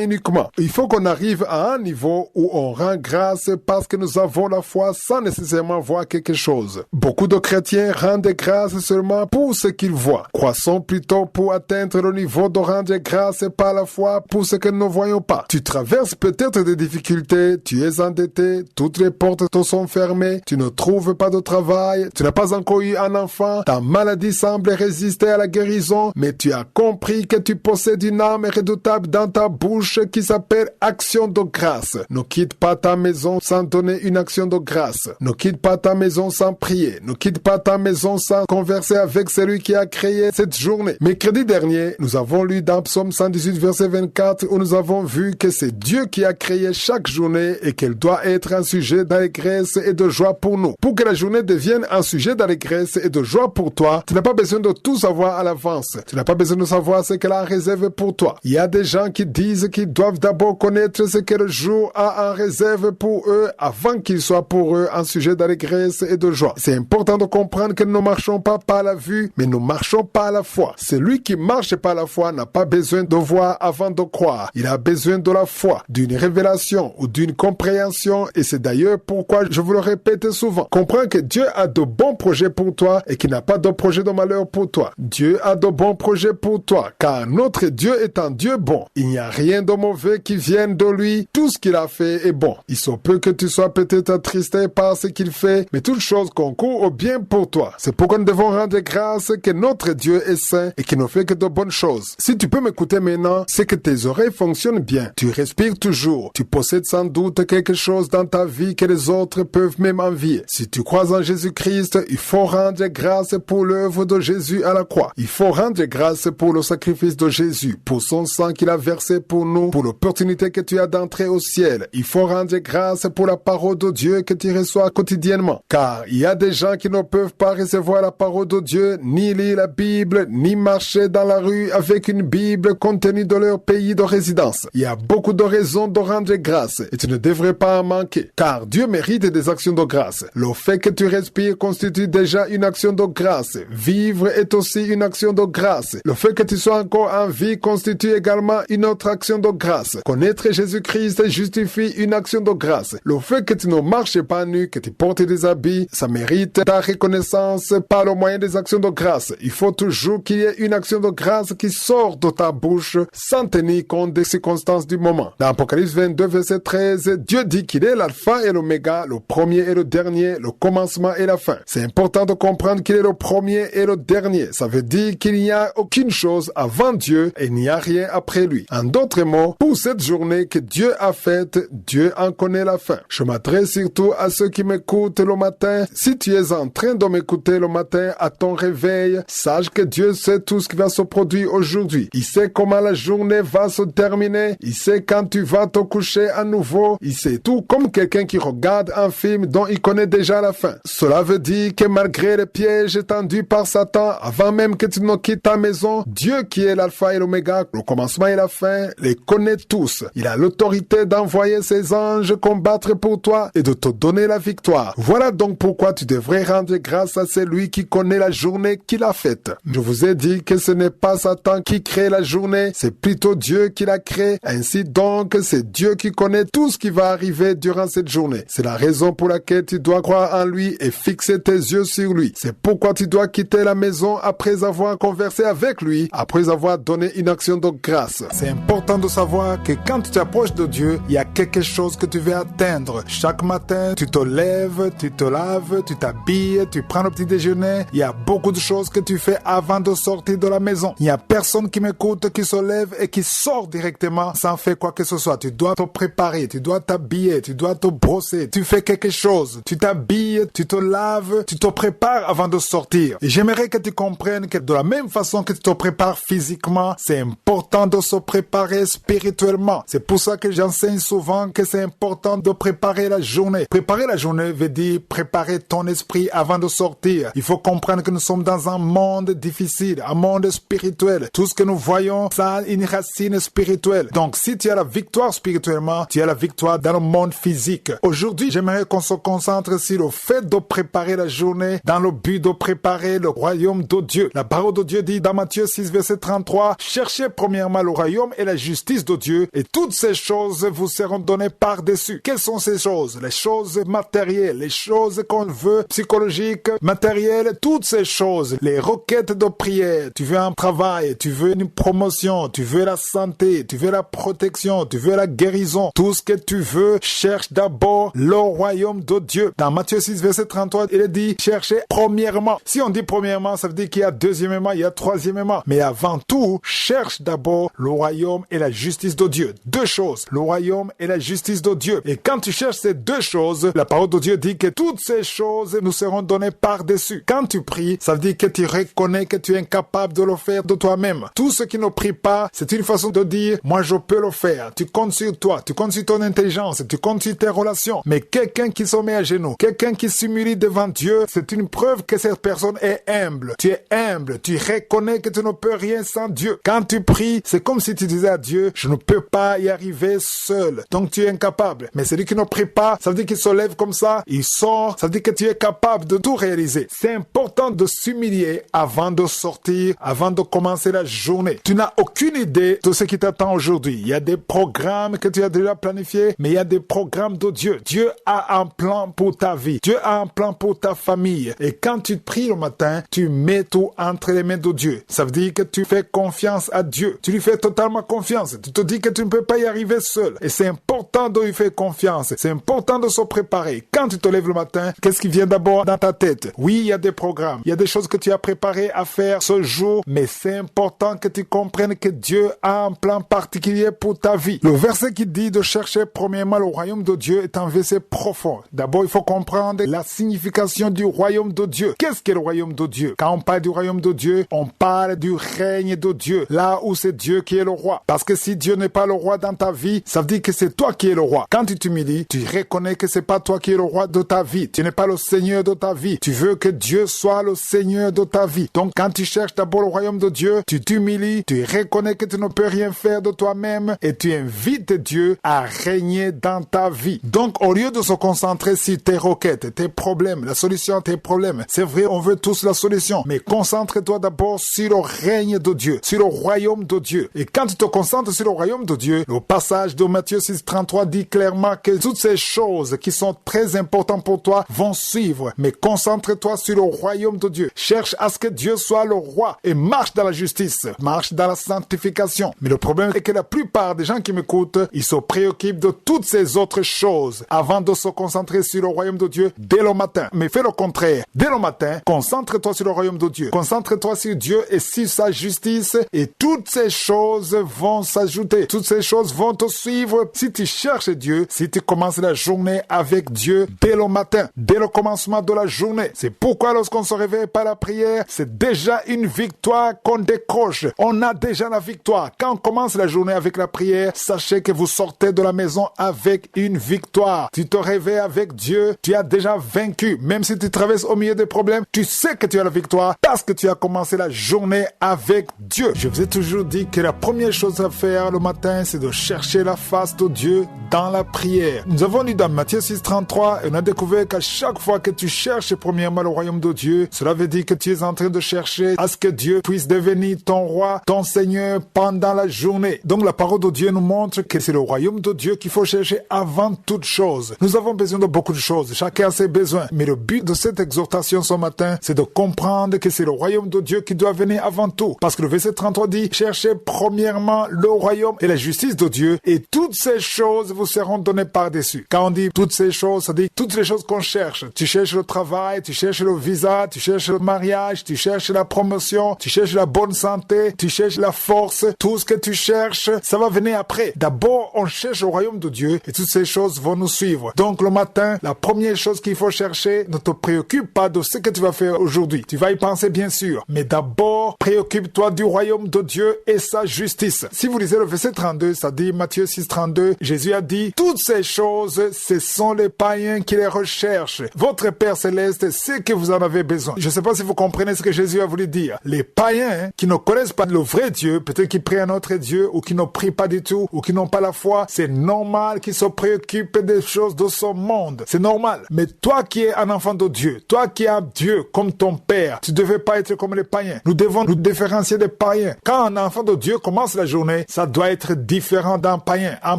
uniquement. Il faut qu'on arrive à un niveau où on rend grâce parce que nous avons la foi sans nécessairement voir quelque chose. Beaucoup de chrétiens rendent grâce seulement pour ce qu'ils voient. Croissons plutôt pour atteindre le niveau de rendre grâce par la foi pour ce que nous ne voyons pas. Tu traverses peut-être des difficultés, tu es endetté, toutes les portes te sont fermées, tu ne trouves pas de travail, tu n'as pas encore eu un enfant, ta maladie semble résister à la guérison, mais tu as compris que tu possèdes une arme redoutable dans ta bouche qui s'appelle action de grâce. Ne quitte pas ta maison sans donner une action de grâce. Ne quitte pas ta maison sans prier. Ne quitte pas ta maison sans converser avec celui qui a créé cette journée. Mercredi dernier, nous avons lu dans Psaume 118 verset 24 où nous avons vu que c'est Dieu qui a créé chaque journée et qu'elle doit être un sujet d'allégresse et de joie pour nous. Pour que la journée devienne un sujet d'allégresse et de joie pour toi, tu n'as pas besoin de tout savoir à l'avance. Tu n'as pas besoin de savoir ce qu'elle a réservé pour toi. Il y a des gens qui disent qu'ils doivent d'abord connaître ce que le jour a en réserve pour eux avant qu'il soit pour eux un sujet d'allégresse et de joie. C'est important de comprendre que nous ne marchons pas par la vue, mais nous marchons par la foi. Celui qui marche par la foi n'a pas besoin de voir avant de croire. Il a besoin de la foi, d'une révélation ou d'une compréhension, et c'est d'ailleurs pourquoi je vous le répète souvent. Comprends que Dieu a de bons projets pour toi et qu'il n'a pas de projet de malheur pour toi. Dieu a de bons projets pour toi, car notre Dieu est un Dieu bon. Il n'y a rien de mauvais qui vienne de lui. Tout ce qu'il a fait est bon. Il se peut que tu sois peut-être attristé par ce qu'il fait, mais toute chose concourt au bien pour toi. C'est pourquoi nous devons rendre grâce que notre Dieu est saint et qu'il ne fait que de bonnes choses. Si tu peux m'écouter maintenant, c'est que tes oreilles fonctionnent bien. Tu respires toujours. Tu possèdes sans doute quelque chose dans ta vie que les autres peuvent même envier. Si tu crois en Jésus-Christ, il faut rendre grâce pour l'œuvre de Jésus à la croix. Il faut rendre grâce pour le sacrifice de Jésus, pour son sang qu'il a versé pour nous, pour l'opportunité que tu as d'entrer au ciel. Il faut rendre grâce pour la parole de Dieu que tu reçois quotidiennement. Car il y a des gens qui ne peuvent pas recevoir la parole de Dieu, ni lire la Bible, ni marcher dans la rue avec une Bible contenue dans leur pays de résidence. Il y a beaucoup de raisons de rendre grâce et tu ne devrais pas en manquer. Car Dieu mérite des actions de grâce. Le fait que tu respires constitue déjà une action de grâce. Vivre est aussi une action de grâce. Le fait que tu sois encore en vie constitue également une autre action de grâce. Connaître Jésus-Christ justifie une action de grâce. Le fait que tu ne marches pas nu, que tu portes des habits, ça mérite ta reconnaissance par le moyen des actions de grâce. Il faut toujours qu'il y ait une action de grâce qui sort de ta bouche sans tenir compte des circonstances du moment. Dans Apocalypse 22, verset 13, Dieu dit qu'il est l'alpha et l'oméga, le premier et le dernier, le commencement et la fin. C'est important de comprendre qu'il est le premier et le dernier. Ça veut dire qu'il n'y a aucune chose avant Dieu et il n'y a rien après lui. En d'autres mots, pour cette journée que Dieu a faite, Dieu en connaît la fin. Je m'adresse surtout à ceux qui m'écoutent le matin. Si tu es en train de m'écouter le matin à ton réveil, sache que Dieu sait tout ce qui va se produire aujourd'hui. Il sait comment la journée va se terminer. Il sait quand tu vas te coucher à nouveau. Il sait tout comme quelqu'un qui regarde un film dont il connaît déjà la fin. Cela veut dire que malgré les pièges tendus par Satan, avant même que tu ne quittes ta maison, Dieu qui est l'alpha et l'oméga, le commencement et la fin, les connaît tous. Il a l'autorité d'envoyer ses anges combattre pour toi et de te donner la victoire. Voilà donc pourquoi tu devrais rendre grâce à celui qui connaît la journée qu'il a faite. Je vous ai dit que ce n'est pas Satan qui crée la journée, c'est plutôt Dieu qui la crée. Ainsi donc, c'est Dieu qui connaît tout ce qui va arriver durant cette journée. C'est la raison pour laquelle tu dois croire en lui et fixer tes yeux sur lui. C'est pourquoi tu dois quitter la maison après avoir conversé avec lui, après avoir donné une action de grâce. C'est important de savoir que quand tu t'approches de Dieu, il y a quelque chose que tu veux atteindre. Chaque matin, tu te lèves, tu te laves, tu t'habilles, tu prends le petit déjeuner. Il y a beaucoup de choses que tu fais avant de sortir de la maison. Il n'y a personne qui m'écoute, qui se lève et qui sort directement sans faire quoi que ce soit. Tu dois te préparer, tu dois t'habiller, tu dois te brosser. Tu fais quelque chose, tu t'habilles, tu te laves, tu te prépares avant de sortir. Et j'aimerais que tu comprennes que de la même façon que tu te prépares physiquement, c'est important de se préparer spirituellement. C'est pour ça que j'enseigne souvent que c'est important temps de préparer la journée. Préparer la journée veut dire préparer ton esprit avant de sortir. Il faut comprendre que nous sommes dans un monde difficile, un monde spirituel. Tout ce que nous voyons, ça a une racine spirituelle. Donc, si tu as la victoire spirituellement, tu as la victoire dans le monde physique. Aujourd'hui, j'aimerais qu'on se concentre sur le fait de préparer la journée dans le but de préparer le royaume de Dieu. La parole de Dieu dit dans Matthieu 6, verset 33, « Cherchez premièrement le royaume et la justice de Dieu, et toutes ces choses vous seront données par-dessus. » Quelles sont ces choses? Les choses matérielles, les choses qu'on veut, psychologiques, matérielles, toutes ces choses, les requêtes de prière. Tu veux un travail, tu veux une promotion, tu veux la santé, tu veux la protection, tu veux la guérison. Tout ce que tu veux, cherche d'abord le royaume de Dieu. Dans Matthieu 6, verset 33, il est dit, cherchez premièrement. Si on dit premièrement, ça veut dire qu'il y a deuxièmement, il y a troisièmement. Mais avant tout, cherche d'abord le royaume et la justice de Dieu. Deux choses, le royaume et la justice de Dieu. Et quand tu cherches ces deux choses, la parole de Dieu dit que toutes ces choses nous seront données par-dessus. Quand tu pries, ça veut dire que tu reconnais que tu es incapable de le faire de toi-même. Tout ce qui ne prie pas, c'est une façon de dire, moi je peux le faire. Tu comptes sur toi, tu comptes sur ton intelligence, tu comptes sur tes relations. Mais quelqu'un qui se met à genoux, quelqu'un qui s'humilie devant Dieu, c'est une preuve que cette personne est humble. Tu es humble, tu reconnais que tu ne peux rien sans Dieu. Quand tu pries, c'est comme si tu disais à Dieu, je ne peux pas y arriver seul. Donc tu es incapable. Mais celui qui ne prie pas, ça veut dire qu'il se lève comme ça, il sort, ça veut dire que tu es capable de tout réaliser. C'est important de s'humilier avant de sortir, avant de commencer la journée. Tu n'as aucune idée de ce qui t'attend aujourd'hui. Il y a des programmes que tu as déjà planifiés, mais il y a des programmes de Dieu. Dieu a un plan pour ta vie. Dieu a un plan pour ta famille. Et quand tu pries le matin, tu mets tout entre les mains de Dieu. Ça veut dire que tu fais confiance à Dieu. Tu lui fais totalement confiance. Tu te dis que tu ne peux pas y arriver seul. Et c'est important de lui faire confiance. C'est important de se préparer. Quand tu te lèves le matin, qu'est-ce qui vient d'abord dans ta tête? Oui, il y a des programmes. Il y a des choses que tu as préparées à faire ce jour, mais c'est important que tu comprennes que Dieu a un plan particulier pour ta vie. Le verset qui dit de chercher premièrement le royaume de Dieu est un verset profond. D'abord, il faut comprendre la signification du royaume de Dieu. Qu'est-ce qu'est le royaume de Dieu? Quand on parle du royaume de Dieu, on parle du règne de Dieu, là où c'est Dieu qui est le roi. Parce que si Dieu n'est pas le roi dans ta vie, ça veut dire que c'est toi qui es le roi. Quand tu t'humilies, tu reconnais que c'est pas toi qui es le roi de ta vie. Tu n'es pas le Seigneur de ta vie. Tu veux que Dieu soit le Seigneur de ta vie. Donc, quand tu cherches d'abord le royaume de Dieu, tu t'humilies, tu reconnais que tu ne peux rien faire de toi-même et tu invites Dieu à régner dans ta vie. Donc, au lieu de se concentrer sur tes requêtes, tes problèmes, la solution à tes problèmes, c'est vrai, on veut tous la solution, mais concentre-toi d'abord sur le règne de Dieu, sur le royaume de Dieu. Et quand tu te concentres sur le royaume de Dieu, le passage de Matthieu 6, 33 dit clairement que toutes ces choses qui sont très importantes pour toi vont suivre. Mais concentre-toi sur le royaume de Dieu. Cherche à ce que Dieu soit le roi et marche dans la justice, marche dans la sanctification. Mais le problème est que la plupart des gens qui m'écoutent, ils se préoccupent de toutes ces autres choses avant de se concentrer sur le royaume de Dieu dès le matin. Mais fais le contraire. Dès le matin, concentre-toi sur le royaume de Dieu. Concentre-toi sur Dieu et sur sa justice et toutes ces choses vont s'ajouter. Toutes ces choses vont te suivre si tu cherches Dieu, si tu commences la journée avec Dieu dès le matin, dès le commencement de la journée. C'est pourquoi lorsqu'on se réveille par la prière, c'est déjà une victoire qu'on décroche. On a déjà la victoire. Quand on commence la journée avec la prière, sachez que vous sortez de la maison avec une victoire. Tu te réveilles avec Dieu, tu as déjà vaincu. Même si tu traverses au milieu des problèmes, tu sais que tu as la victoire parce que tu as commencé la journée avec Dieu. Je vous ai toujours dit que la première chose à faire le matin, c'est de chercher la face de Dieu dans la prière. Nous avons lu dans Matthieu 6, 33 et on a découvert qu'à chaque fois que tu cherches premièrement le royaume de Dieu, cela veut dire que tu es en train de chercher à ce que Dieu puisse devenir ton roi, ton Seigneur pendant la journée. Donc la parole de Dieu nous montre que c'est le royaume de Dieu qu'il faut chercher avant toute chose. Nous avons besoin de beaucoup de choses, chacun a ses besoins. Mais le but de cette exhortation ce matin, c'est de comprendre que c'est le royaume de Dieu qui doit venir avant tout. Parce que le verset 33 dit, cherchez premièrement le royaume et la justice de Dieu et toutes ces choses vous seront données par-dessus. Quand on dit toutes ces choses, ça dit toutes les choses qu'on cherche. Tu cherches le travail, tu cherches le visa, tu cherches le mariage, tu cherches la promotion, tu cherches la bonne santé, tu cherches la force. Tout ce que tu cherches, ça va venir après. D'abord, on cherche le royaume de Dieu et toutes ces choses vont nous suivre. Donc le matin, la première chose qu'il faut chercher, ne te préoccupe pas de ce que tu vas faire aujourd'hui. Tu vas y penser bien sûr. Mais d'abord, préoccupe-toi du royaume de Dieu et sa justice. Si vous lisez le verset 32, ça dit Matthieu 6, 32, Jésus a dit, toutes ces choses, ce sont les païens qui les recherchent. Votre Père Céleste sait que vous en avez besoin. Je ne sais pas si vous comprenez ce que Jésus a voulu dire. Les païens qui ne connaissent pas le vrai Dieu, peut-être qu'ils prient un autre Dieu, ou qui ne prient pas du tout, ou qui n'ont pas la foi, c'est normal qu'ils se préoccupent des choses de ce monde. C'est normal. Mais toi qui es un enfant de Dieu, toi qui as Dieu comme ton Père, tu ne devais pas être comme les païens. Nous devons nous différencier des païens. Quand un enfant de Dieu commence la journée, ça doit être différent d'un païen. Un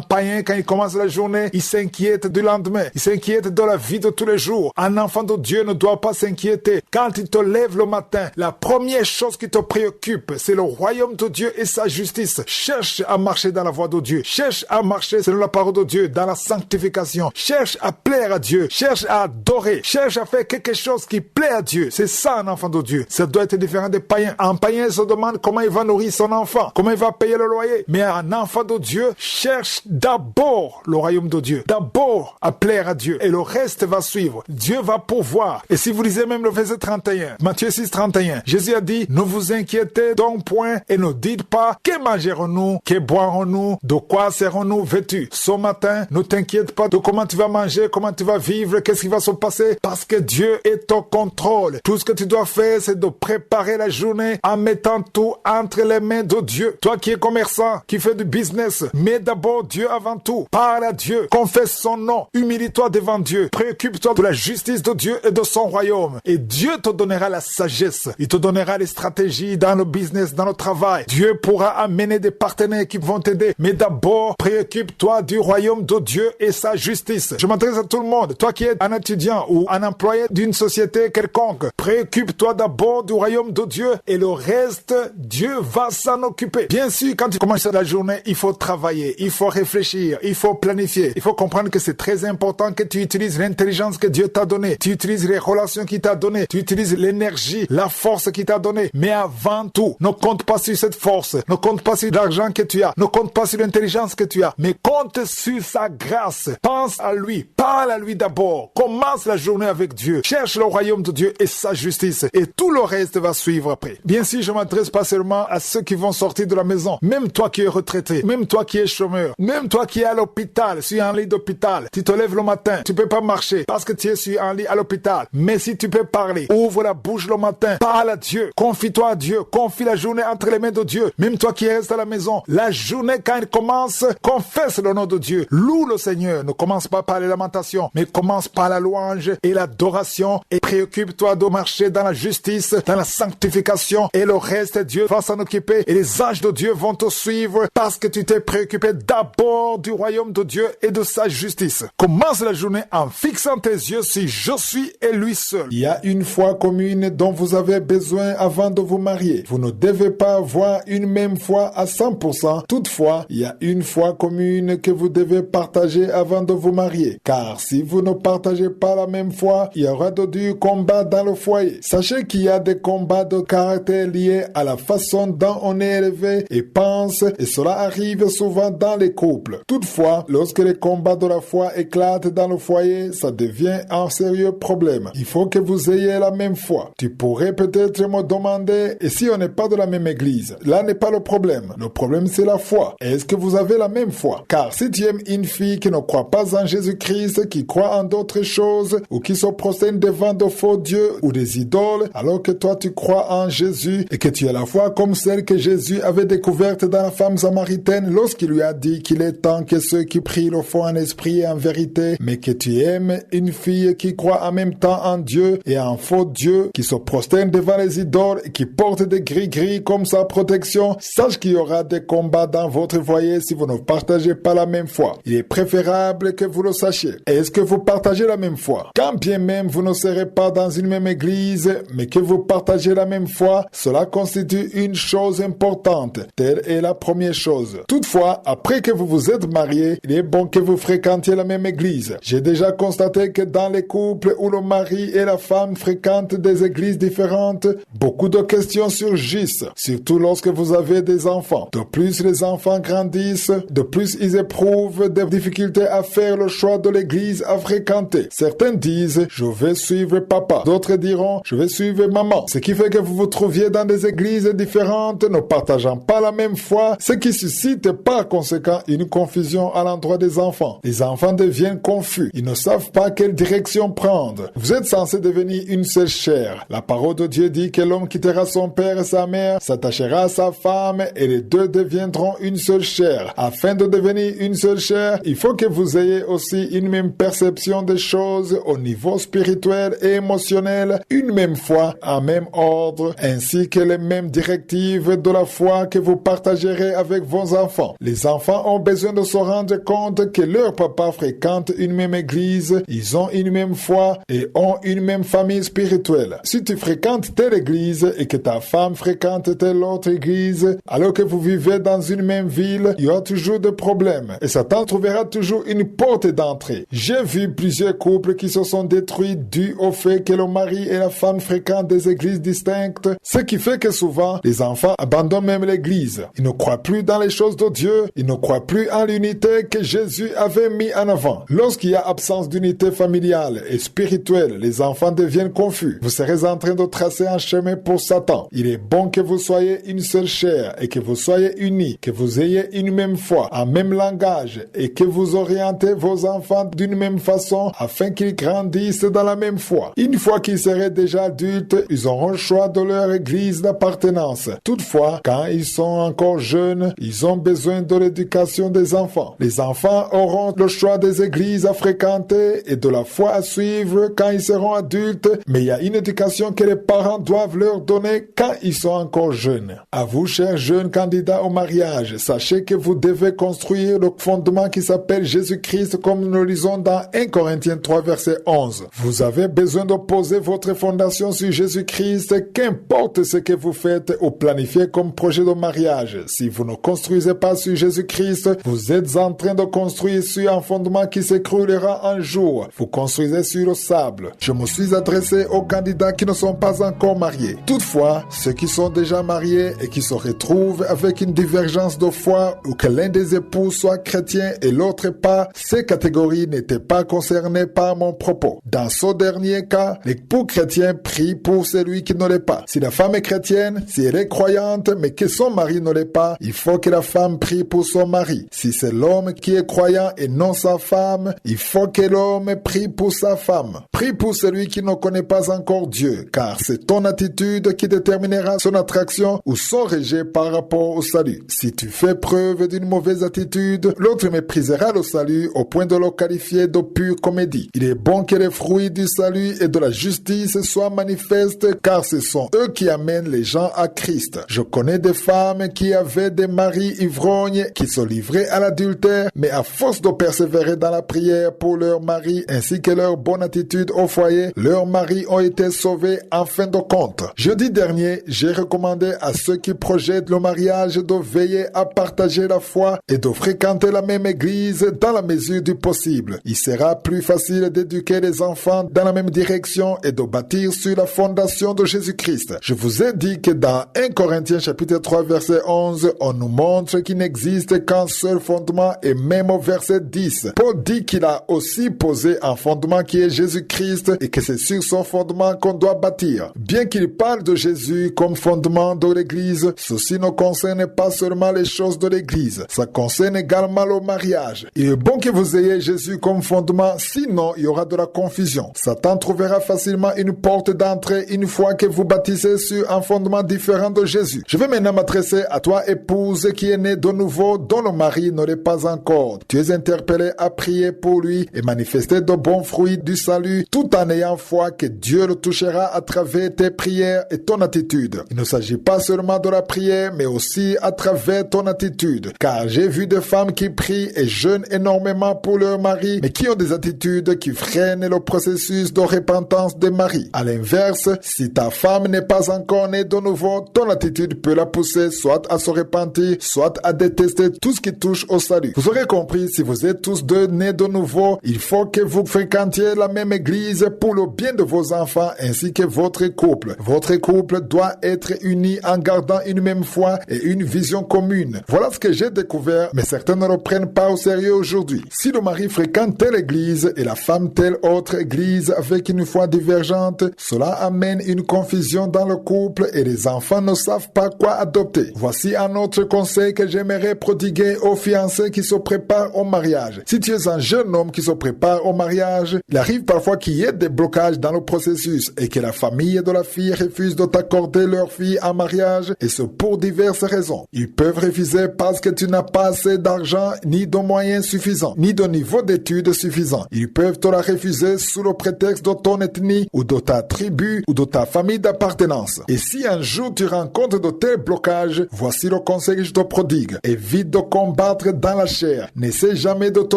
païen, quand il commence la journée, il s'inquiète du lendemain. Il s'inquiète de la vie de tous les jours. Un enfant de Dieu ne doit pas s'inquiéter. Quand il te lève le matin, la première chose qui te préoccupe, c'est le royaume de Dieu et sa justice. Cherche à marcher dans la voie de Dieu. Cherche à marcher selon la parole de Dieu, dans la sanctification. Cherche à plaire à Dieu. Cherche à adorer. Cherche à faire quelque chose qui plaît à Dieu. C'est ça un enfant de Dieu. Ça doit être différent des païens. Un païen se demande comment il va nourrir son enfant, comment il va payer le loyer. Mais un enfant de Dieu cherche d'abord le royaume de Dieu. D'abord à plaire à Dieu. Et le reste va suivre. Dieu va pourvoir. Et si vous lisez même le verset 31, Matthieu 6, 31, Jésus a dit, ne vous inquiétez donc point et ne dites pas, que mangerons-nous, que boirons-nous, de quoi serons-nous vêtus. Ce matin, ne t'inquiète pas de comment tu vas manger, comment tu vas vivre, qu'est-ce qui va se passer, parce que Dieu est au contrôle. Tout ce que tu dois faire, c'est de préparer la journée en mettant tout entre les mains de Dieu. Toi qui es commerçant, qui fais du business, mets d'abord Dieu avant tout. Parle à Dieu, confesse son nom, humilie-toi devant Dieu, préoccupe-toi de la justice de Dieu et de son royaume. Et Dieu te donnera la sagesse, il te donnera les stratégies dans le business, dans le travail. Dieu pourra amener des partenaires qui vont t'aider. Mais d'abord, préoccupe-toi du royaume de Dieu et sa justice. Je m'adresse à tout le monde. Toi qui es un étudiant ou un employé d'une société quelconque, préoccupe-toi d'abord du royaume de Dieu et le reste, Dieu va s'en occuper. Bien sûr, quand tu commences la journée, il faut travailler, il faut réfléchir, il faut planifier. Il faut comprendre que c'est très important que tu utilises l'intelligence que Dieu t'a donnée. Tu utilises les relations qu'il t'a données. Tu utilises l'énergie, la force qu'il t'a donnée. Mais avant tout, ne compte pas sur cette force. Ne compte pas sur l'argent que tu as. Ne compte pas sur l'intelligence que tu as. Mais compte sur sa grâce. Pense à lui. Parle à lui d'abord. Commence la journée avec Dieu. Cherche le royaume de Dieu et sa justice. Et tout le reste va suivre après. Bien sûr, je m'adresse pas seulement à ceux qui vont sortir de la maison. Même toi qui es retraité. Même toi qui es chômeur. Même toi qui es à l'hôpital. Sur un lit d'hôpital. Tu te lèves le matin. Tu peux pas marcher parce que tu es sur un lit à l'hôpital. Mais si tu peux parler, ouvre la bouche le matin. Parle à Dieu. Confie-toi à Dieu. Confie la journée entre les mains de Dieu. Même toi qui restes à la maison. La journée quand elle commence, confesse le nom de Dieu. Loue le Seigneur. Ne commence pas par les lamentations, mais commence par la louange et l'adoration. Et préoccupe-toi de marcher dans la justice, dans la sanctification. Et le reste, Dieu va s'en occuper. Et les anges de Dieu vont te suivre parce que tu t'es préoccupé d'abord du royaume de Dieu et de sa justice. Commence la journée en fixant tes yeux sur je suis et lui seul. Il y a une foi commune dont vous avez besoin avant de vous marier. Vous ne devez pas avoir une même foi à 100%. Toutefois, il y a une foi commune que vous devez partager avant de vous marier. Car si vous ne partagez pas la même foi, il y aura de durs combats dans le foyer. Sachez qu'il y a des combats de caractère liés à la façon dont on est élevé et pense, et cela arrive souvent dans les couples. Toutefois, lorsque les combats de la foi éclatent dans le foyer, ça devient un sérieux problème. Il faut que vous ayez la même foi. Tu pourrais peut-être me demander, et si on n'est pas de la même église? Là n'est pas le problème. Le problème, c'est la foi. Est-ce que vous avez la même foi? Car si tu aimes une fille qui ne croit pas en Jésus-Christ, qui croit en d'autres choses, ou qui se prosterne devant de faux dieux ou des idoles, alors que toi tu crois en Jésus et que tu as la foi comme celle que Jésus avait découverte dans la femme samaritaine lorsqu'il lui a dit qu'il est temps que ceux qui prient le font en esprit et en vérité, mais que tu aimes une fille qui croit en même temps en Dieu et en faux Dieu, qui se prosterne devant les idoles et qui porte des gris-gris comme sa protection, sache qu'il y aura des combats dans votre foyer si vous ne partagez pas la même foi. Il est préférable que vous le sachiez. Est-ce que vous partagez la même foi? Quand bien même vous ne serez pas dans une même église, mais que vous partagez la même foi, cela constitue une chose importante. Telle est la première chose. Toutefois, après que vous vous êtes marié, il est bon que vous fréquentiez la même église. J'ai déjà constaté que dans les couples où le mari et la femme fréquentent des églises différentes, beaucoup de questions surgissent, surtout lorsque vous avez des enfants. De plus les enfants grandissent, de plus ils éprouvent des difficultés à faire le choix de l'église à fréquenter. Certains disent, je vais suivre papa. D'autres diront, je vais suivre maman. Ce qui fait que vous vous trouviez dans des églises différentes, ne partageant pas la même foi, ce qui suscite par conséquent une confusion à l'endroit des leurs enfants. Les enfants deviennent confus. Ils ne savent pas quelle direction prendre. Vous êtes censés devenir une seule chair. La parole de Dieu dit que l'homme quittera son père et sa mère, s'attachera à sa femme et les deux deviendront une seule chair. Afin de devenir une seule chair, il faut que vous ayez aussi une même perception des choses au niveau spirituel et émotionnel, une même foi, un même ordre, ainsi que les mêmes directives de la foi que vous partagerez avec vos enfants. Les enfants ont besoin de se rendre compte que leur papa fréquente une même église, ils ont une même foi et ont une même famille spirituelle. Si tu fréquentes telle église et que ta femme fréquente telle autre église, alors que vous vivez dans une même ville, il y aura toujours des problèmes et Satan trouvera toujours une porte d'entrée. J'ai vu plusieurs couples qui se sont détruits dû au fait que le mari et la femme fréquentent des églises distinctes, ce qui fait que souvent les enfants abandonnent même l'église. Ils ne croient plus dans les choses de Dieu, ils ne croient plus en l'unité que Jésus avait mis en avant. Lorsqu'il y a absence d'unité familiale et spirituelle, les enfants deviennent confus. Vous serez en train de tracer un chemin pour Satan. Il est bon que vous soyez une seule chair et que vous soyez unis, que vous ayez une même foi, un même langage et que vous orientez vos enfants d'une même façon afin qu'ils grandissent dans la même foi. Une fois qu'ils seraient déjà adultes, ils auront le choix de leur église d'appartenance. Toutefois, quand ils sont encore jeunes, ils ont besoin de l'éducation des enfants. Les enfants auront le choix des églises à fréquenter et de la foi à suivre quand ils seront adultes, mais il y a une éducation que les parents doivent leur donner quand ils sont encore jeunes. À vous, chers jeunes candidats au mariage, sachez que vous devez construire le fondement qui s'appelle Jésus-Christ comme nous le lisons dans 1 Corinthiens 3 verset 11. Vous avez besoin de poser votre fondation sur Jésus-Christ, qu'importe ce que vous faites ou planifiez comme projet de mariage. Si vous ne construisez pas sur Jésus-Christ, vous êtes en train de construire sur un fondement qui s'écroulera un jour. Vous construisez sur le sable. Je me suis adressé aux candidats qui ne sont pas encore mariés. Toutefois, ceux qui sont déjà mariés et qui se retrouvent avec une divergence de foi ou que l'un des époux soit chrétien et l'autre pas, ces catégories n'étaient pas concernées par mon propos. Dans ce dernier cas, l'époux chrétien prie pour celui qui ne l'est pas. Si la femme est chrétienne, si elle est croyante mais que son mari ne l'est pas, il faut que la femme prie pour son mari. Si c'est l'homme qui est croyant et non sa femme, il faut que l'homme prie pour sa femme. Prie pour celui qui ne connaît pas encore Dieu, car c'est ton attitude qui déterminera son attraction ou son rejet par rapport au salut. Si tu fais preuve d'une mauvaise attitude, l'autre méprisera le salut au point de le qualifier de pure comédie. Il est bon que les fruits du salut et de la justice soient manifestes, car ce sont eux qui amènent les gens à Christ. Je connais des femmes qui avaient des maris ivrognes qui se livraient à l'adultère, mais à force de persévérer dans la prière pour leur mari ainsi que leur bonne attitude au foyer, leurs maris ont été sauvés en fin de compte. Jeudi dernier, j'ai recommandé à ceux qui projettent le mariage de veiller à partager la foi et de fréquenter la même église dans la mesure du possible. Il sera plus facile d'éduquer les enfants dans la même direction et de bâtir sur la fondation de Jésus-Christ. Je vous ai dit que dans 1 Corinthiens chapitre 3 verset 11, on nous montre qu'il n'existe qu'un seul fondement et même au verset 10, Paul dit qu'il a aussi posé un fondement qui est Jésus-Christ et que c'est sur son fondement qu'on doit bâtir. Bien qu'il parle de Jésus comme fondement de l'église, ceci ne concerne pas seulement les choses de l'église, ça concerne également le mariage. Il est bon que vous ayez Jésus comme fondement, sinon il y aura de la confusion. Satan trouvera facilement une porte d'entrée une fois que vous bâtissez sur un fondement différent de Jésus. Je vais maintenant m'adresser à toi, épouse, qui est née de nouveau, dont le mari ne l'est pas encore. Tu es interpellé à prier pour lui et manifester de bons fruits du salut, tout en ayant foi que Dieu le touchera à travers tes prières et ton attitude. Il ne s'agit pas seulement de la prière, mais aussi à travers ton attitude. Car j'ai vu des femmes qui prient et jeûnent énormément pour leur mari, mais qui ont des attitudes qui freinent le processus de repentance des maris. À l'inverse, si ta femme n'est pas encore née de nouveau, ton attitude peut la pousser soit à se repentir, soit à détester tout ce qui touche au salut. Vous aurez compris, si vous êtes tous deux nés de nouveau, il faut que vous fréquentiez la même église pour le bien de vos enfants ainsi que votre couple. Votre couple doit être uni en gardant une même foi et une vision commune. Voilà ce que j'ai découvert, mais certains ne le prennent pas au sérieux aujourd'hui. Si le mari fréquente telle église et la femme telle autre église avec une foi divergente, cela amène une confusion dans le couple et les enfants ne savent pas quoi adopter. Voici un autre conseil que j'aimerais prodiguer aux fiancés qui se préparent prépare au mariage. Si tu es un jeune homme qui se prépare au mariage, il arrive parfois qu'il y ait des blocages dans le processus et que la famille de la fille refuse de t'accorder leur fille en mariage, et ce pour diverses raisons. Ils peuvent refuser parce que tu n'as pas assez d'argent, ni de moyens suffisants, ni de niveau d'études suffisant. Ils peuvent te la refuser sous le prétexte de ton ethnie ou de ta tribu ou de ta famille d'appartenance. Et si un jour tu rencontres de tels blocages, voici le conseil que je te prodigue. Évite de combattre dans la chair. N'essaie jamais de te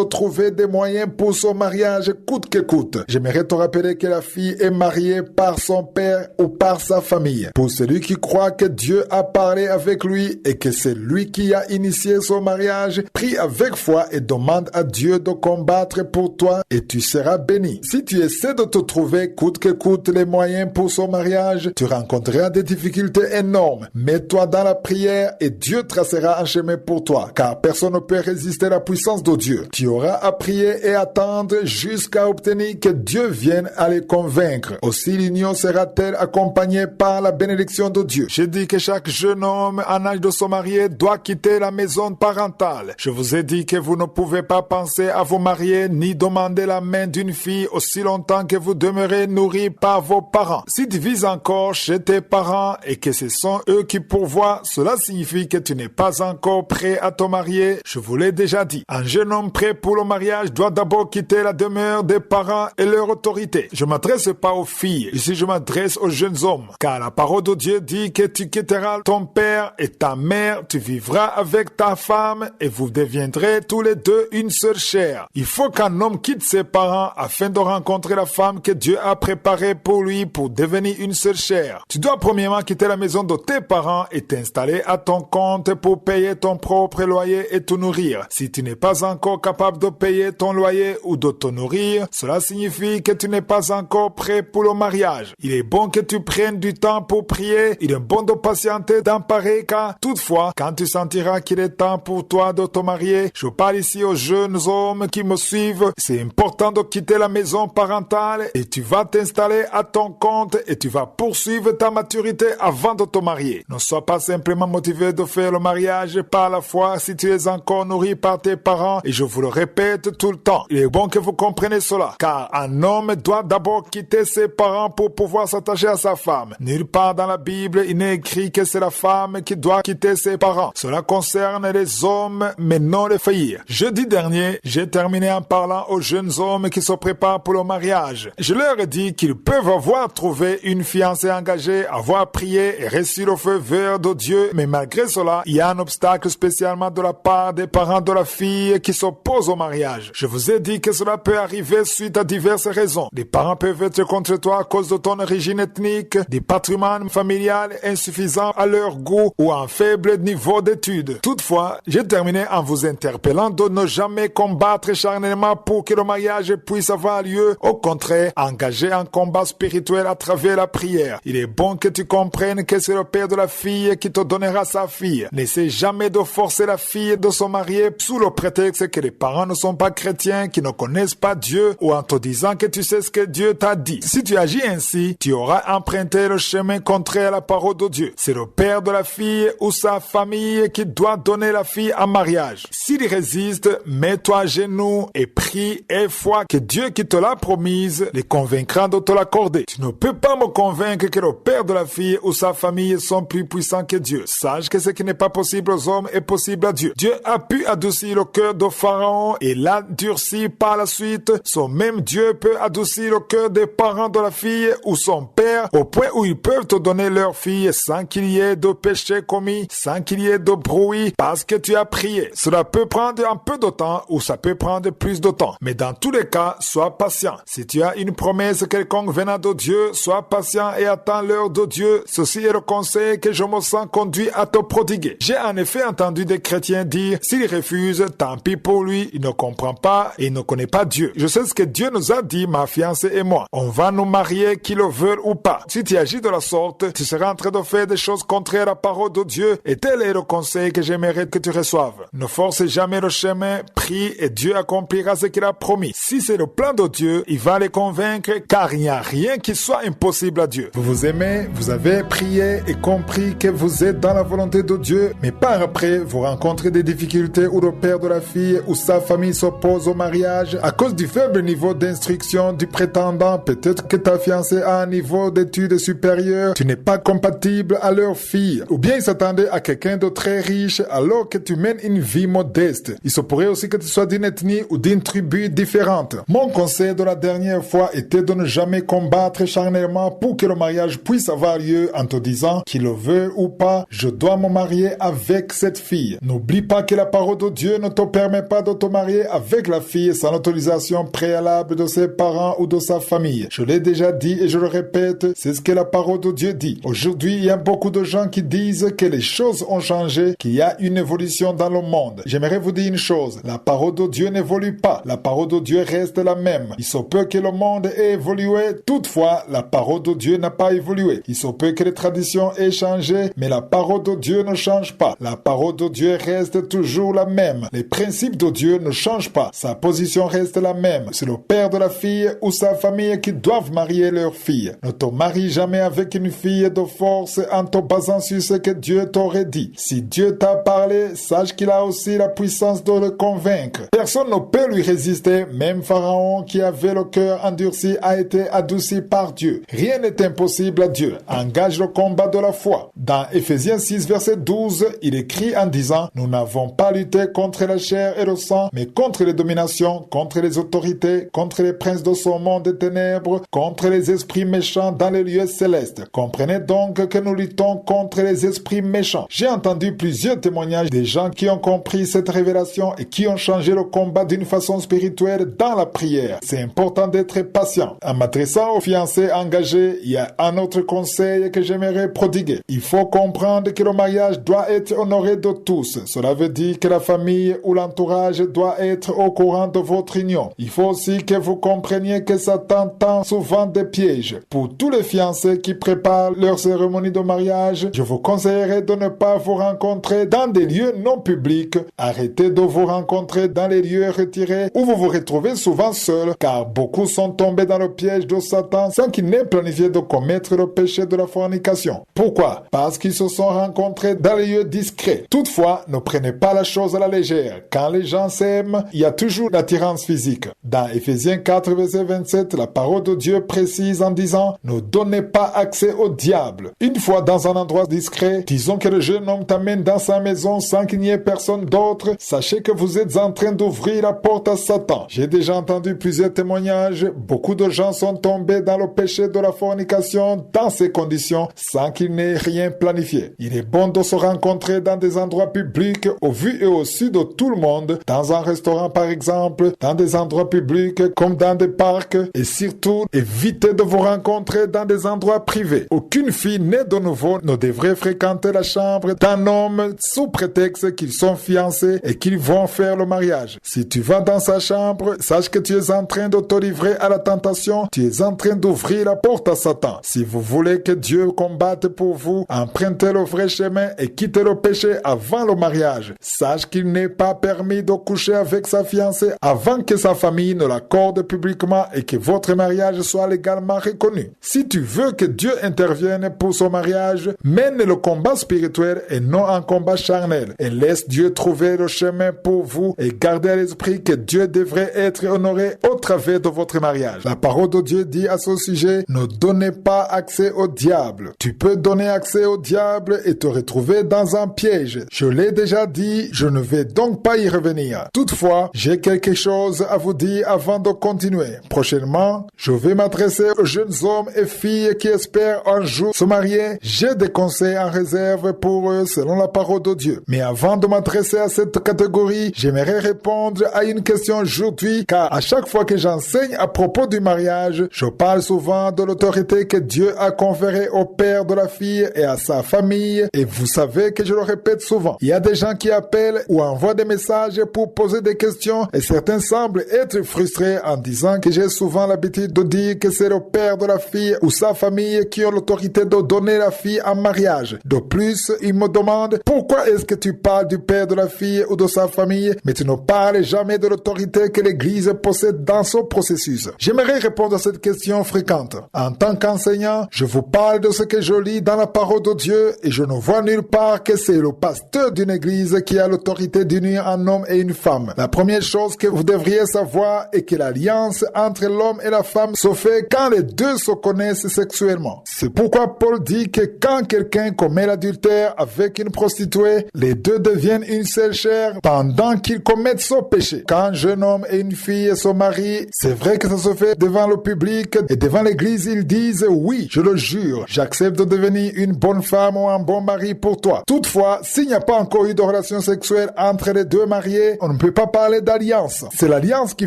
trouver des moyens pour son mariage coûte que coûte. J'aimerais te rappeler que la fille est mariée par son père ou par sa famille. Pour celui qui croit que Dieu a parlé avec lui et que c'est lui qui a initié son mariage, prie avec foi et demande à Dieu de combattre pour toi et tu seras béni. Si tu essaies de te trouver coûte que coûte les moyens pour son mariage, tu rencontreras des difficultés énormes. Mets-toi dans la prière et Dieu tracera un chemin pour toi, car personne ne peut résister à la puissance de Dieu. Tu auras à prier et attendre jusqu'à obtenir que Dieu vienne à les convaincre. Aussi l'union sera-t-elle accompagnée par la bénédiction de Dieu. Je dis que chaque jeune homme en âge de se marier doit quitter la maison parentale. Je vous ai dit que vous ne pouvez pas penser à vous marier ni demander la main d'une fille aussi longtemps que vous demeurez nourri par vos parents. Si tu vis encore chez tes parents et que ce sont eux qui pourvoient, cela signifie que tu n'es pas encore prêt à te marier. Je vous l'ai déjà dit. Un jeune homme prêt pour le mariage doit d'abord quitter la demeure des parents et leur autorité. Je ne m'adresse pas aux filles, ici je m'adresse aux jeunes hommes, car la parole de Dieu dit que tu quitteras ton père et ta mère, tu vivras avec ta femme et vous deviendrez tous les deux une seule chair. Il faut qu'un homme quitte ses parents afin de rencontrer la femme que Dieu a préparée pour lui pour devenir une seule chair. Tu dois premièrement quitter la maison de tes parents et t'installer à ton compte pour payer ton propre loyer et te nourrir. Si tu n'es pas encore capable de payer ton loyer ou de te nourrir, cela signifie que tu n'es pas encore prêt pour le mariage. Il est bon que tu prennes du temps pour prier. Il est bon de patienter dans pareil cas. Toutefois, quand tu sentiras qu'il est temps pour toi de te marier, je parle ici aux jeunes hommes qui me suivent. C'est important de quitter la maison parentale et tu vas t'installer à ton compte et tu vas poursuivre ta maturité avant de te marier. Ne sois pas simplement motivé de faire le mariage par la foi si tu es encore nourri par tes parents, et je vous le répète tout le temps. Il est bon que vous compreniez cela, car un homme doit d'abord quitter ses parents pour pouvoir s'attacher à sa femme. Nulle part dans la Bible il n'est écrit que c'est la femme qui doit quitter ses parents. Cela concerne les hommes mais non les filles. Jeudi dernier, j'ai terminé en parlant aux jeunes hommes qui se préparent pour le mariage. Je leur ai dit qu'ils peuvent avoir trouvé une fiancée engagée, avoir prié et reçu le feu vert de Dieu, mais malgré cela, il y a un obstacle spécialement de la part des parents de la fille qui s'opposent au mariage. Je vous ai dit que cela peut arriver suite à diverses raisons. Les parents peuvent être contre toi à cause de ton origine ethnique, des patrimoines familial insuffisants à leur goût ou un faible niveau d'études. Toutefois, j'ai terminé en vous interpellant de ne jamais combattre charnellement pour que le mariage puisse avoir lieu. Au contraire, engager un combat spirituel à travers la prière. Il est bon que tu comprennes que c'est le père de la fille qui te donnera sa fille. N'essaie jamais de forcer la fille de se marier sous le prétexte que les parents ne sont pas chrétiens, qui ne connaissent pas Dieu, ou en te disant que tu sais ce que Dieu t'a dit. Si tu agis ainsi, tu auras emprunté le chemin contraire à la parole de Dieu. C'est le père de la fille ou sa famille qui doit donner la fille en mariage. S'il résiste, mets-toi à genoux et prie et foi que Dieu qui te l'a promise les convaincra de te l'accorder. Tu ne peux pas me convaincre que le père de la fille ou sa famille sont plus puissants que Dieu. Sache que ce qui n'est pas possible aux hommes est possible à Dieu. Dieu a pu adoucir le cœur de Pharaon et l'a durci par la suite. Son même Dieu peut adoucir le cœur des parents de la fille ou son père au point où ils peuvent te donner leur fille sans qu'il y ait de péché commis, sans qu'il y ait de bruit, parce que tu as prié. Cela peut prendre un peu de temps ou ça peut prendre plus de temps. Mais dans tous les cas, sois patient. Si tu as une promesse quelconque venant de Dieu, sois patient et attends l'heure de Dieu. Ceci est le conseil que je me sens conduit à te prodiguer. J'ai en effet entendu des chrétiens dire, s'il refuse, tant pis pour lui, il ne comprend pas et il ne connaît pas Dieu. Je sais ce que Dieu nous a dit, ma fiancée et moi. On va nous marier, qu'ils le veulent ou pas. Si tu agis de la sorte, tu seras en train de faire des choses contraires à la parole de Dieu, et tel est le conseil que j'aimerais que tu reçoives. Ne force jamais le chemin, prie et Dieu accomplira ce qu'il a promis. Si c'est le plan de Dieu, il va les convaincre, car il n'y a rien qui soit impossible à Dieu. Vous vous aimez, vous avez prié et compris que vous êtes dans la volonté de Dieu, mais par après, vous rencontrez des difficultés où le père de la fille ou sa famille s'oppose au mariage à cause du faible niveau d'instruction du prétendant. Peut-être que ta fiancée a un niveau d'études supérieures, tu n'es pas compatible à leur fille. Ou bien ils s'attendaient à quelqu'un de très riche alors que tu mènes une vie modeste. Il se pourrait aussi que tu sois d'une ethnie ou d'une tribu différente. Mon conseil de la dernière fois était de ne jamais combattre charnellement pour que le mariage puisse avoir lieu en te disant qu'il le veut ou pas, je dois me marier avec cette fille. N'oublie pas que la parole de Dieu ne te permet pas de te marier avec la fille sans l'autorisation préalable de ses parents ou de sa famille. Je l'ai déjà dit et je le répète, c'est ce que la parole de Dieu dit. Aujourd'hui, il y a beaucoup de gens qui disent que les choses ont changé, qu'il y a une évolution dans le monde. J'aimerais vous dire une chose, la parole de Dieu n'évolue pas. La parole de Dieu reste la même. Il se peut que le monde ait évolué, toutefois, la parole de Dieu n'a pas évolué. Il se peut que les traditions aient changé, mais la parole de Dieu ne change pas. La parole de Dieu reste toujours la même. Les principes de Dieu ne changent pas. Sa position reste la même. C'est le père de la fille ou sa famille qui doivent marier leur fille. Ne te marie jamais avec une fille de force en te basant sur ce que Dieu t'aurait dit. Si Dieu t'a parlé, sache qu'il a aussi la puissance de le convaincre. Personne ne peut lui résister. Même Pharaon qui avait le cœur endurci a été adouci par Dieu. Rien n'est impossible à Dieu. Engage le combat de la foi. Dans Éphésiens 6, verset 12, il écrit en disant « Nous n'avons pas lutté contre la chair et le sang, mais contre les dominations, contre les autorités, contre les princes de ce monde des ténèbres, contre les esprits méchants dans les lieux célestes. » Comprenez donc que nous luttons contre les esprits méchants. J'ai entendu plusieurs témoignages des gens qui ont compris cette révélation et qui ont changé le combat d'une façon spirituelle dans la prière. C'est important d'être patient. En m'adressant aux fiancés engagés, il y a un autre conseil que j'aimerais prodiguer. Il faut comprendre que le mariage doit être honoré de tous. Cela veut dire que la famille ou l'entourage doit être au courant de votre union. Il faut aussi que vous compreniez que Satan tend souvent des pièges. Pour tous les fiancés qui préparent leur cérémonie de mariage, je vous conseillerais de ne pas vous rencontrer dans des lieux non publics. Arrêtez de vous rencontrer dans les lieux retirés où vous vous retrouvez souvent seul, car beaucoup sont tombés dans le piège de Satan sans qu'ils n'aient planifié de commettre le péché de la fornication. Pourquoi? Parce qu'ils se sont rencontrés dans les lieux discrets. Toutefois, ne prenez pas la chose à la légère. Quand les gens s'aiment, il y a toujours l'attirance physique. Dans Éphésiens 4, verset 27, la parole de Dieu précise en disant « Ne donnez pas accès au diable ». Une fois dans un endroit discret, disons que le jeune homme t'amène dans sa maison sans qu'il n'y ait personne d'autre, sachez que vous êtes en train d'ouvrir la porte à Satan. J'ai déjà entendu plusieurs témoignages. Beaucoup de gens sont tombés dans le péché de la fornication dans ces conditions sans qu'ils n'aient rien planifié. Il est bon de se rencontrer dans des endroits publics au vu et au su de tout le monde, dans un restaurant par exemple, dans des endroits publics comme dans des parcs, et surtout évitez de vous rencontrer dans des endroits privés. Aucune fille née de nouveau ne devrait fréquenter la chambre d'un homme sous prétexte qu'ils sont fiancés et qu'ils vont faire le mariage. Si tu vas dans sa chambre, sache que tu es en train de te livrer à la tentation, tu es en train d'ouvrir la porte à Satan. Si vous voulez que Dieu combatte pour vous, empruntez le vrai chemin et quittez le péché avant le mariage. Sache qu'il n'est pas permis de coucher avec sa fiancée avant que sa famille ne l'accorde publiquement et que votre mariage soit légalement reconnu. Si tu veux que Dieu intervienne pour son mariage, mène le combat spirituel et non un combat charnel, et laisse Dieu trouver le chemin pour vous et gardez à l'esprit que Dieu devrait être honoré au travers de votre mariage. La parole de Dieu dit à ce sujet, ne donnez pas accès au diable. Tu peux donner accès au diable et te retrouver dans un piège. Je l'ai déjà dit, je ne vais donc pas y revenir. Toutefois, j'ai quelque chose à vous dire avant de continuer. Prochainement, je vais m'adresser aux jeunes hommes et filles qui espèrent un jour se marier. J'ai des conseils en réserve pour eux selon la parole de Dieu. Mais avant de m'adresser à cette catégorie, j'aimerais répondre à une question aujourd'hui, car à chaque fois que j'enseigne à propos du mariage, je parle souvent de l'autorité que Dieu a conférée au père de la fille et à sa famille, et vous savez que je le répète souvent. Il y a des gens qui appellent ou envoient des messages pour poser des questions, et certains semblent être frustrés en disant que j'ai souvent l'habitude de dire que c'est le père de la fille ou sa famille qui ont l'autorité de donner la fille en mariage. De plus, ils me demandent pourquoi est-ce que tu parles du père de la fille ou de sa famille, mais tu ne parles jamais de l'autorité que l'Église possède dans ce processus. J'aimerais répondre à cette question fréquente. En tant qu'enseignant, je vous parle de ce que je lis dans la parole de Dieu et je ne vois nulle part que c'est le pasteur d'une église qui a l'autorité d'unir devenir un homme et une femme. La première chose que vous devriez savoir est que l'alliance entre l'homme et la femme se fait quand les deux se connaissent sexuellement. C'est pourquoi Paul dit que quand quelqu'un commet l'adultère avec une prostituée, les deux deviennent une seule chair pendant qu'ils commettent ce péché. Quand un jeune homme et une fille se marient, c'est vrai que ça se fait devant le public et devant l'église, ils disent « Oui, je le jure, j'accepte de devenir une bonne femme ou un bon mari pour toi. » Toutefois, s'il n'y a pas encore eu de relation sexuelle entre les deux mariés, on ne peut pas parler d'alliance. C'est l'alliance qui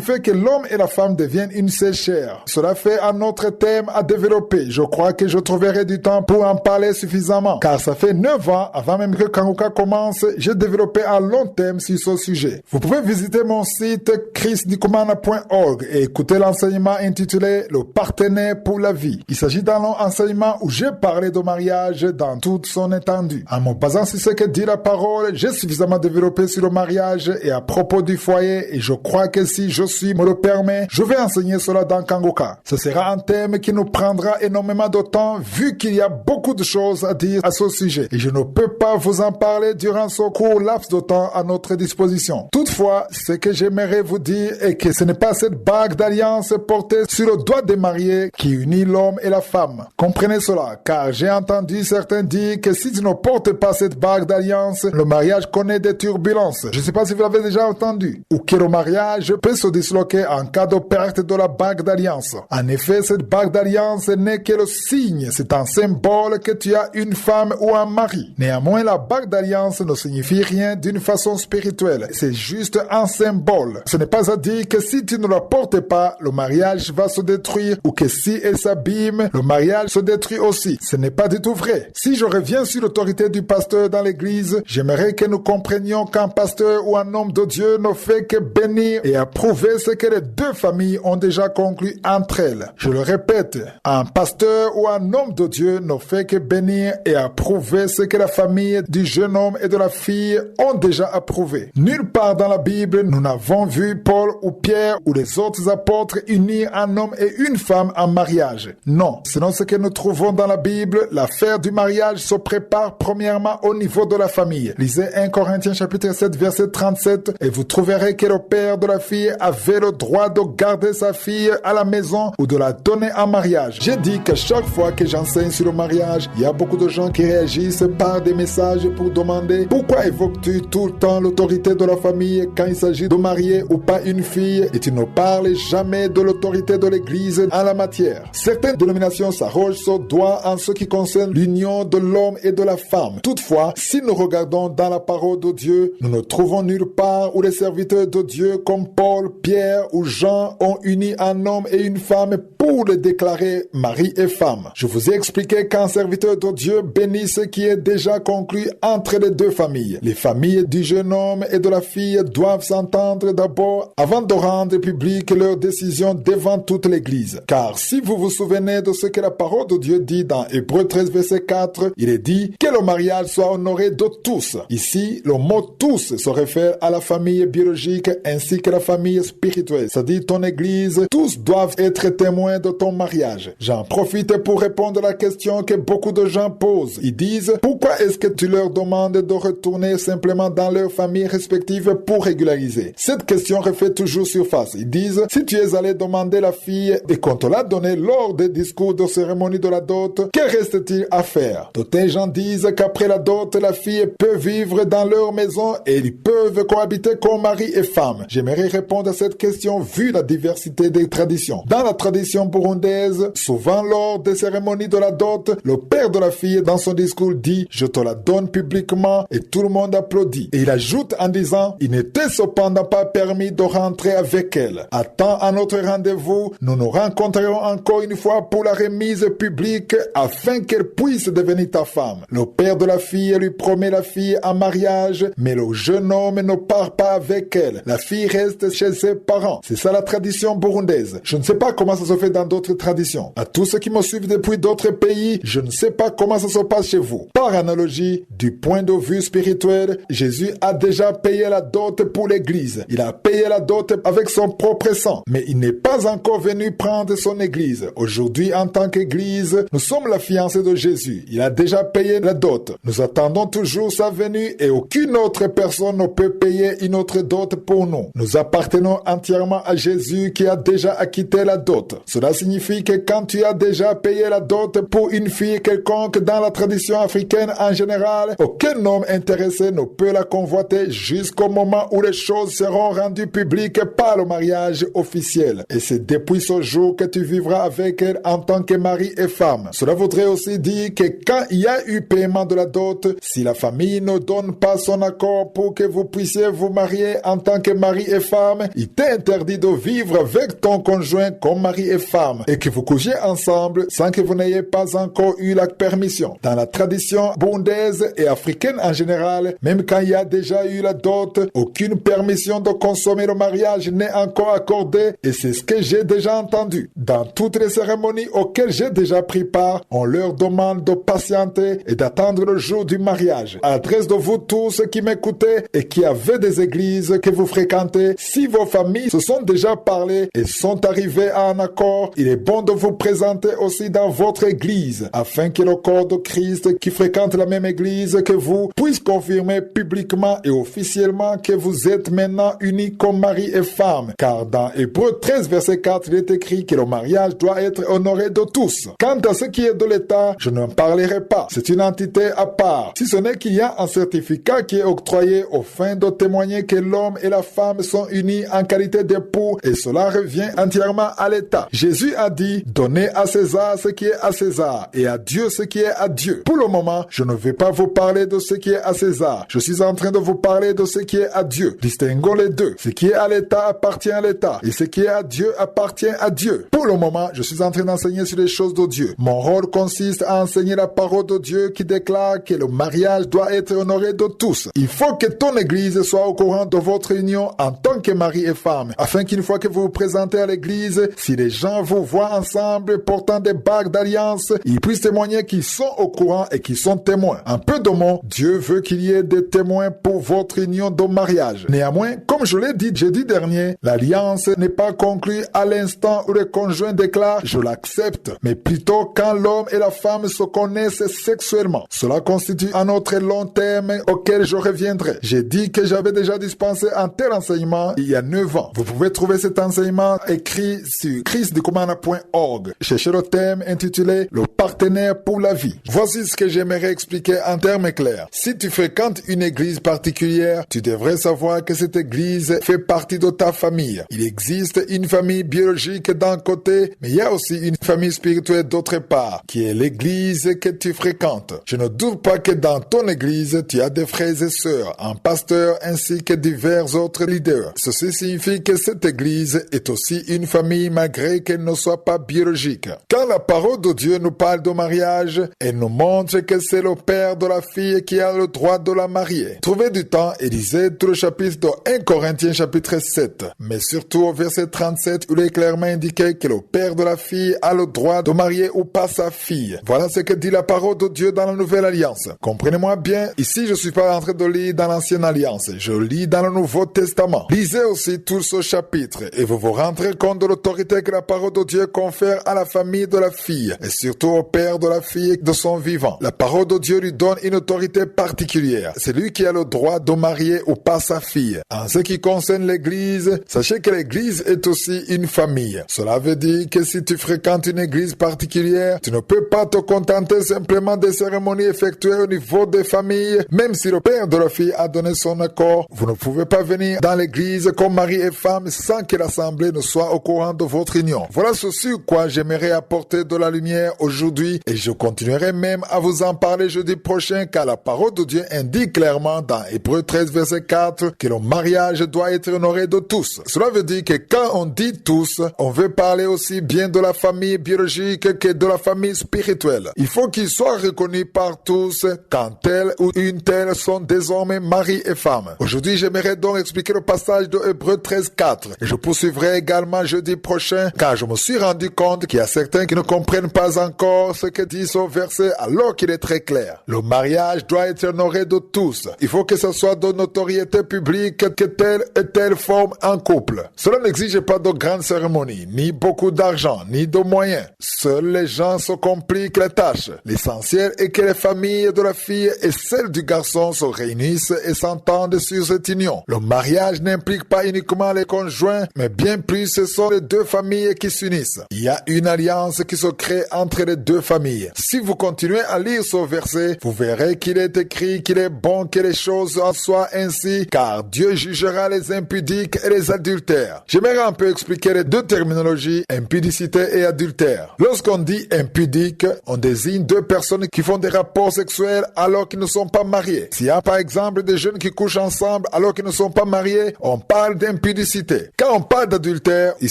fait que l'homme et la femme deviennent une seule chair. Cela fait un autre thème à développer. Je crois que je trouverai du temps pour en parler suffisamment, car ça fait 9 ans, avant même que Kanguka commence, j'ai développé un long thème sur ce sujet. Vous pouvez visiter mon site chrisnikumana.org et écouter l'enseignement intitulé « Le partenaire pour la vie ». Il s'agit d'un long enseignement où j'ai parlé de mariage dans toute son étendue. En me basant sur ce que dit la parole, j'ai suffisamment développé sur le mariage et à propos du foyer, et je crois que si je me le permet, je vais enseigner cela dans Kanguka. Ce sera un thème qui nous prendra énormément de temps vu qu'il y a beaucoup de choses à dire à ce sujet et je ne peux pas vous en parler durant ce court laps de temps à notre disposition. Toutefois, ce que j'aimerais vous dire est que ce n'est pas cette bague d'alliance portée sur le doigt des mariés qui unit l'homme et la femme. Comprenez cela, car j'ai entendu certains dire que si tu ne portes pas cette bague d'alliance, le mariage connaît des turbulences. Je ne sais pas si vous l'avez déjà entendu. Ou que le mariage peut se disloquer en cas de perte de la bague d'alliance. En effet, cette bague d'alliance n'est que le signe. C'est un symbole que tu as une femme ou un mari. Néanmoins, la bague d'alliance ne signifie rien d'une façon spirituelle. C'est juste un symbole. Ce n'est pas à dire que si tu ne la portes pas, le mariage va se détruire ou que si elle s'abîme, le mariage se détruit aussi. Ce n'est pas du tout vrai. Si je reviens sur l'autorité du pasteur dans l'église, j'aimerais que nous comprenions qu'un pasteur ou un homme de Dieu ne fait que bénir et approuver ce que les deux familles ont déjà conclu entre elles. Je le répète, un pasteur ou un homme de Dieu ne fait que bénir et approuver ce que la famille du jeune homme et de la fille ont déjà approuvé. Nulle part dans la Bible, nous n'avons vu Paul ou Pierre ou les autres apôtres unir un homme et une femme en mariage. Non, selon ce que nous trouvons dans la Bible, l'affaire du mariage se prépare premièrement au niveau de la famille. Lisez 1 Corinthiens chapitre 7 verset 37 et vous trouverez que le père de la fille avait le droit de garder sa fille à la maison ou de la donner en mariage. J'ai dit que chaque fois que j'enseigne sur le mariage, il y a beaucoup de gens qui réagissent par des messages pour demander pourquoi évoques-tu tout le temps l'autorité de la famille quand il s'agit de marier ou pas une fille et tu ne parles jamais de l'autorité de l'église en la matière. Certaines dénominations s'arrogent ce droit en ce qui concerne l'union de l'homme et de la femme. Toutefois, si nous regardons dans la parole de Dieu, nous ne trouvons nulle part où les serviteurs de Dieu comme Paul, Pierre ou Jean ont uni un homme et une femme pour les déclarer mari et femme. Je vous ai expliqué qu'un serviteur de Dieu bénit ce qui est déjà conclu entre les deux familles. Les familles du jeune homme et de la fille doivent s'entendre d'abord avant de rendre publique leur décision devant toute l'église. Car si vous vous souvenez de ce que la parole de Dieu dit dans Hébreux 13 verset 4, il est dit que le mariage soit honoré de tous. Ici, le mot tous se réfère à la famille biologique ainsi que la famille spirituelle, c'est-à-dire ton église. Tous doivent être témoins de ton mariage. J'en profite pour répondre à la question que beaucoup de gens posent. Ils disent, pourquoi est-ce que tu leur demandes de retourner simplement dans leur famille respective pour régulariser? Cette question refait toujours surface. Ils disent, si tu es allé demander la fille et qu'on te l'a donnée lors des discours de cérémonie de la dot, que reste-t-il à faire? D'autres gens disent qu'après la dot, la fille peut vivre dans leur maison et ils peuvent cohabiter comme mari et femme. J'aimerais répondre à cette question vu la diversité des traditions. Dans la tradition burundaise, souvent lors des cérémonies de la dot, le père de la fille dans son discours dit « Je te la donne publiquement » et tout le monde applaudit. Et il ajoute en disant « Il n'était cependant pas permis de rentrer avec elle. Attends à notre rendez-vous, nous nous rencontrerons encore une fois pour la remise publique afin qu'elle puisse devenir ta femme. » Le père de la fille lui promet la fille en mariage, mais le jeune homme ne part pas avec elle. La fille reste chez ses parents. C'est ça la tradition burundaise. Je ne sais pas comment ça se fait dans d'autres traditions. À tous ceux qui me suivent depuis d'autres pays, je ne sais pas comment ça se passe chez vous. Par analogie, du point de vue spirituel, Jésus a déjà payé la dot pour l'église. Il a payé la dot avec son propre sang, mais il n'est pas encore venu prendre son église. Aujourd'hui, en tant qu'église, nous sommes la fiancée de Jésus. Il a déjà payé la dot. Nous attendons toujours sa venue et aucune autre personne ne ne peut payer une autre dot pour nous. Nous appartenons entièrement à Jésus qui a déjà acquitté la dot. Cela signifie que quand tu as déjà payé la dot pour une fille quelconque dans la tradition africaine en général, aucun homme intéressé ne peut la convoiter jusqu'au moment où les choses seront rendues publiques par le mariage officiel. Et c'est depuis ce jour que tu vivras avec elle en tant que mari et femme. Cela voudrait aussi dire que quand il y a eu paiement de la dot, si la famille ne donne pas son accord pour que vous puissiez vous marier en tant que mari et femme, il t'est interdit de vivre avec ton conjoint comme mari et femme et que vous couchiez ensemble sans que vous n'ayez pas encore eu la permission. Dans la tradition burundaise et africaine en général, même quand il y a déjà eu la dot, aucune permission de consommer le mariage n'est encore accordée et c'est ce que j'ai déjà entendu. Dans toutes les cérémonies auxquelles j'ai déjà pris part, on leur demande de patienter et d'attendre le jour du mariage. À l'adresse de vous tous qui m'écoutez et qui avez des églises que vous fréquentez, si vos familles se sont déjà parlé et sont arrivées à un accord, il est bon de vous présenter aussi dans votre église afin que le corps de Christ qui fréquente la même église que vous puisse confirmer publiquement et officiellement que vous êtes maintenant unis comme mari et femme. Car dans Hébreux 13 verset 4, il est écrit que le mariage doit être honoré de tous. Quant à ce qui est de l'État, je n'en parlerai pas. C'est une entité à part. Si ce n'est qu'il y a un certificat qui est octroyé aux fins de témoigner que l'homme et la femme sont unis en qualité d'époux et cela revient entièrement à l'État. Jésus a dit, donnez à César ce qui est à César et à Dieu ce qui est à Dieu. Pour le moment, je ne vais pas vous parler de ce qui est à César. Je suis en train de vous parler de ce qui est à Dieu. Distinguons les deux. Ce qui est à l'État appartient à l'État et ce qui est à Dieu appartient à Dieu. Pour le moment, je suis en train d'enseigner sur les choses de Dieu. Mon rôle consiste à enseigner la parole de Dieu qui déclare que le mariage doit être honoré de tous. Il faut que ton église soit au courant de votre union en tant que mari et femme, afin qu'une fois que vous vous présentez à l'église, si les gens vous voient ensemble portant des bagues d'alliance, ils puissent témoigner qu'ils sont au courant et qu'ils sont témoins. En peu de mots, Dieu veut qu'il y ait des témoins pour votre union de mariage. Néanmoins, comme je l'ai dit jeudi dernier, l'alliance n'est pas conclue à l'instant où le conjoint déclare « je l'accepte », mais plutôt quand l'homme et la femme se connaissent sexuellement. Cela constitue un autre long terme auquel je reviendrai. J'ai dit que j'avais déjà dispensé un tel enseignement il y a 9 ans. Vous pouvez trouver cet enseignement écrit sur christdecommana.org. Cherchez le thème intitulé « Le partenaire pour la vie ». Voici ce que j'aimerais expliquer en termes clairs. Si tu fréquentes une église particulière, tu devrais savoir que cette église fait partie de ta famille. Il existe une famille biologique d'un côté, mais il y a aussi une famille spirituelle d'autre part, qui est l'église que tu fréquentes. Je ne doute pas que dans ton église, tu as des frères et sœurs, un pasteur ainsi que divers autres leaders. Ceci signifie que cette église est aussi une famille malgré qu'elle ne soit pas biologique. Quand la parole de Dieu nous parle de mariage, elle nous montre que c'est le père de la fille qui a le droit de la marier. Trouvez du temps et lisez tout le chapitre de 1 Corinthiens chapitre 7, mais surtout au verset 37 où il est clairement indiqué que le père de la fille a le droit de marier ou pas sa fille. Voilà ce que dit la parole de Dieu dans la Nouvelle Alliance. Comprenez-moi bien, ici je suis pas en train de lire dans l'Ancienne Alliance, je lis dans le Nouveau Testament. Lisez aussi tout ce chapitre et vous vous rendrez compte de l'autorité que la parole de Dieu confère à la famille de la fille et surtout au père de la fille de son vivant. La parole de Dieu lui donne une autorité particulière. C'est lui qui a le droit de marier ou pas sa fille. En ce qui concerne l'église, sachez que l'église est aussi une famille. Cela veut dire que si tu fréquentes une église particulière, tu ne peux pas te contenter simplement des cérémonies effectuées au niveau des familles. Même si le père de la fille a donné son accord, vous ne pouvez pas venir dans l'église comme mari et femme sans que l'assemblée ne soit au courant de votre union. Voilà ce sur quoi j'aimerais apporter de la lumière aujourd'hui et je continuerai même à vous en parler jeudi prochain car la parole de Dieu indique clairement dans Hébreux 13 verset 4 que le mariage doit être honoré de tous. Cela veut dire que quand on dit tous, on veut parler aussi bien de la famille biologique que de la famille spirituelle. Il faut qu'ils soient reconnus par tous quand tel ou une telle sont désormais mari et femme. Aujourd'hui, j'aimerais donc expliquer le passage de Hébreux 13 4 et je poursuivrai également jeudi prochain car je me suis rendu compte qu'il y a certains qui ne comprennent pas encore ce que dit ce verset alors qu'il est très clair. Le mariage doit être honoré de tous. Il faut que ce soit de notoriété publique que telle et telle forme un couple. Cela n'exige pas de grandes cérémonies, ni beaucoup d'argent, ni de moyens. Seuls les gens se compliquent la tâche. L'essentiel est que les familles de la fille et celles du garçon se réunissent et s'entendent sur cette union. Le mariage n'implique pas uniquement les conjoints, mais bien plus ce sont les deux familles qui s'unissent. Il y a une alliance qui se crée entre les deux familles. Si vous continuez à lire ce verset, vous verrez qu'il est écrit qu'il est bon que les choses en soient ainsi, car Dieu jugera les impudiques et les adultères. J'aimerais un peu expliquer les deux terminologies, impudicité et adultère. Lorsqu'on dit impudique, on désigne deux personnes qui font des rapports sexuels alors qu'ils ne sont pas mariés. S'il y a par exemple des jeunes qui couchent ensemble alors qu'ils ne sont pas mariés, on parle d'impudicité. Quand on parle d'adultère, il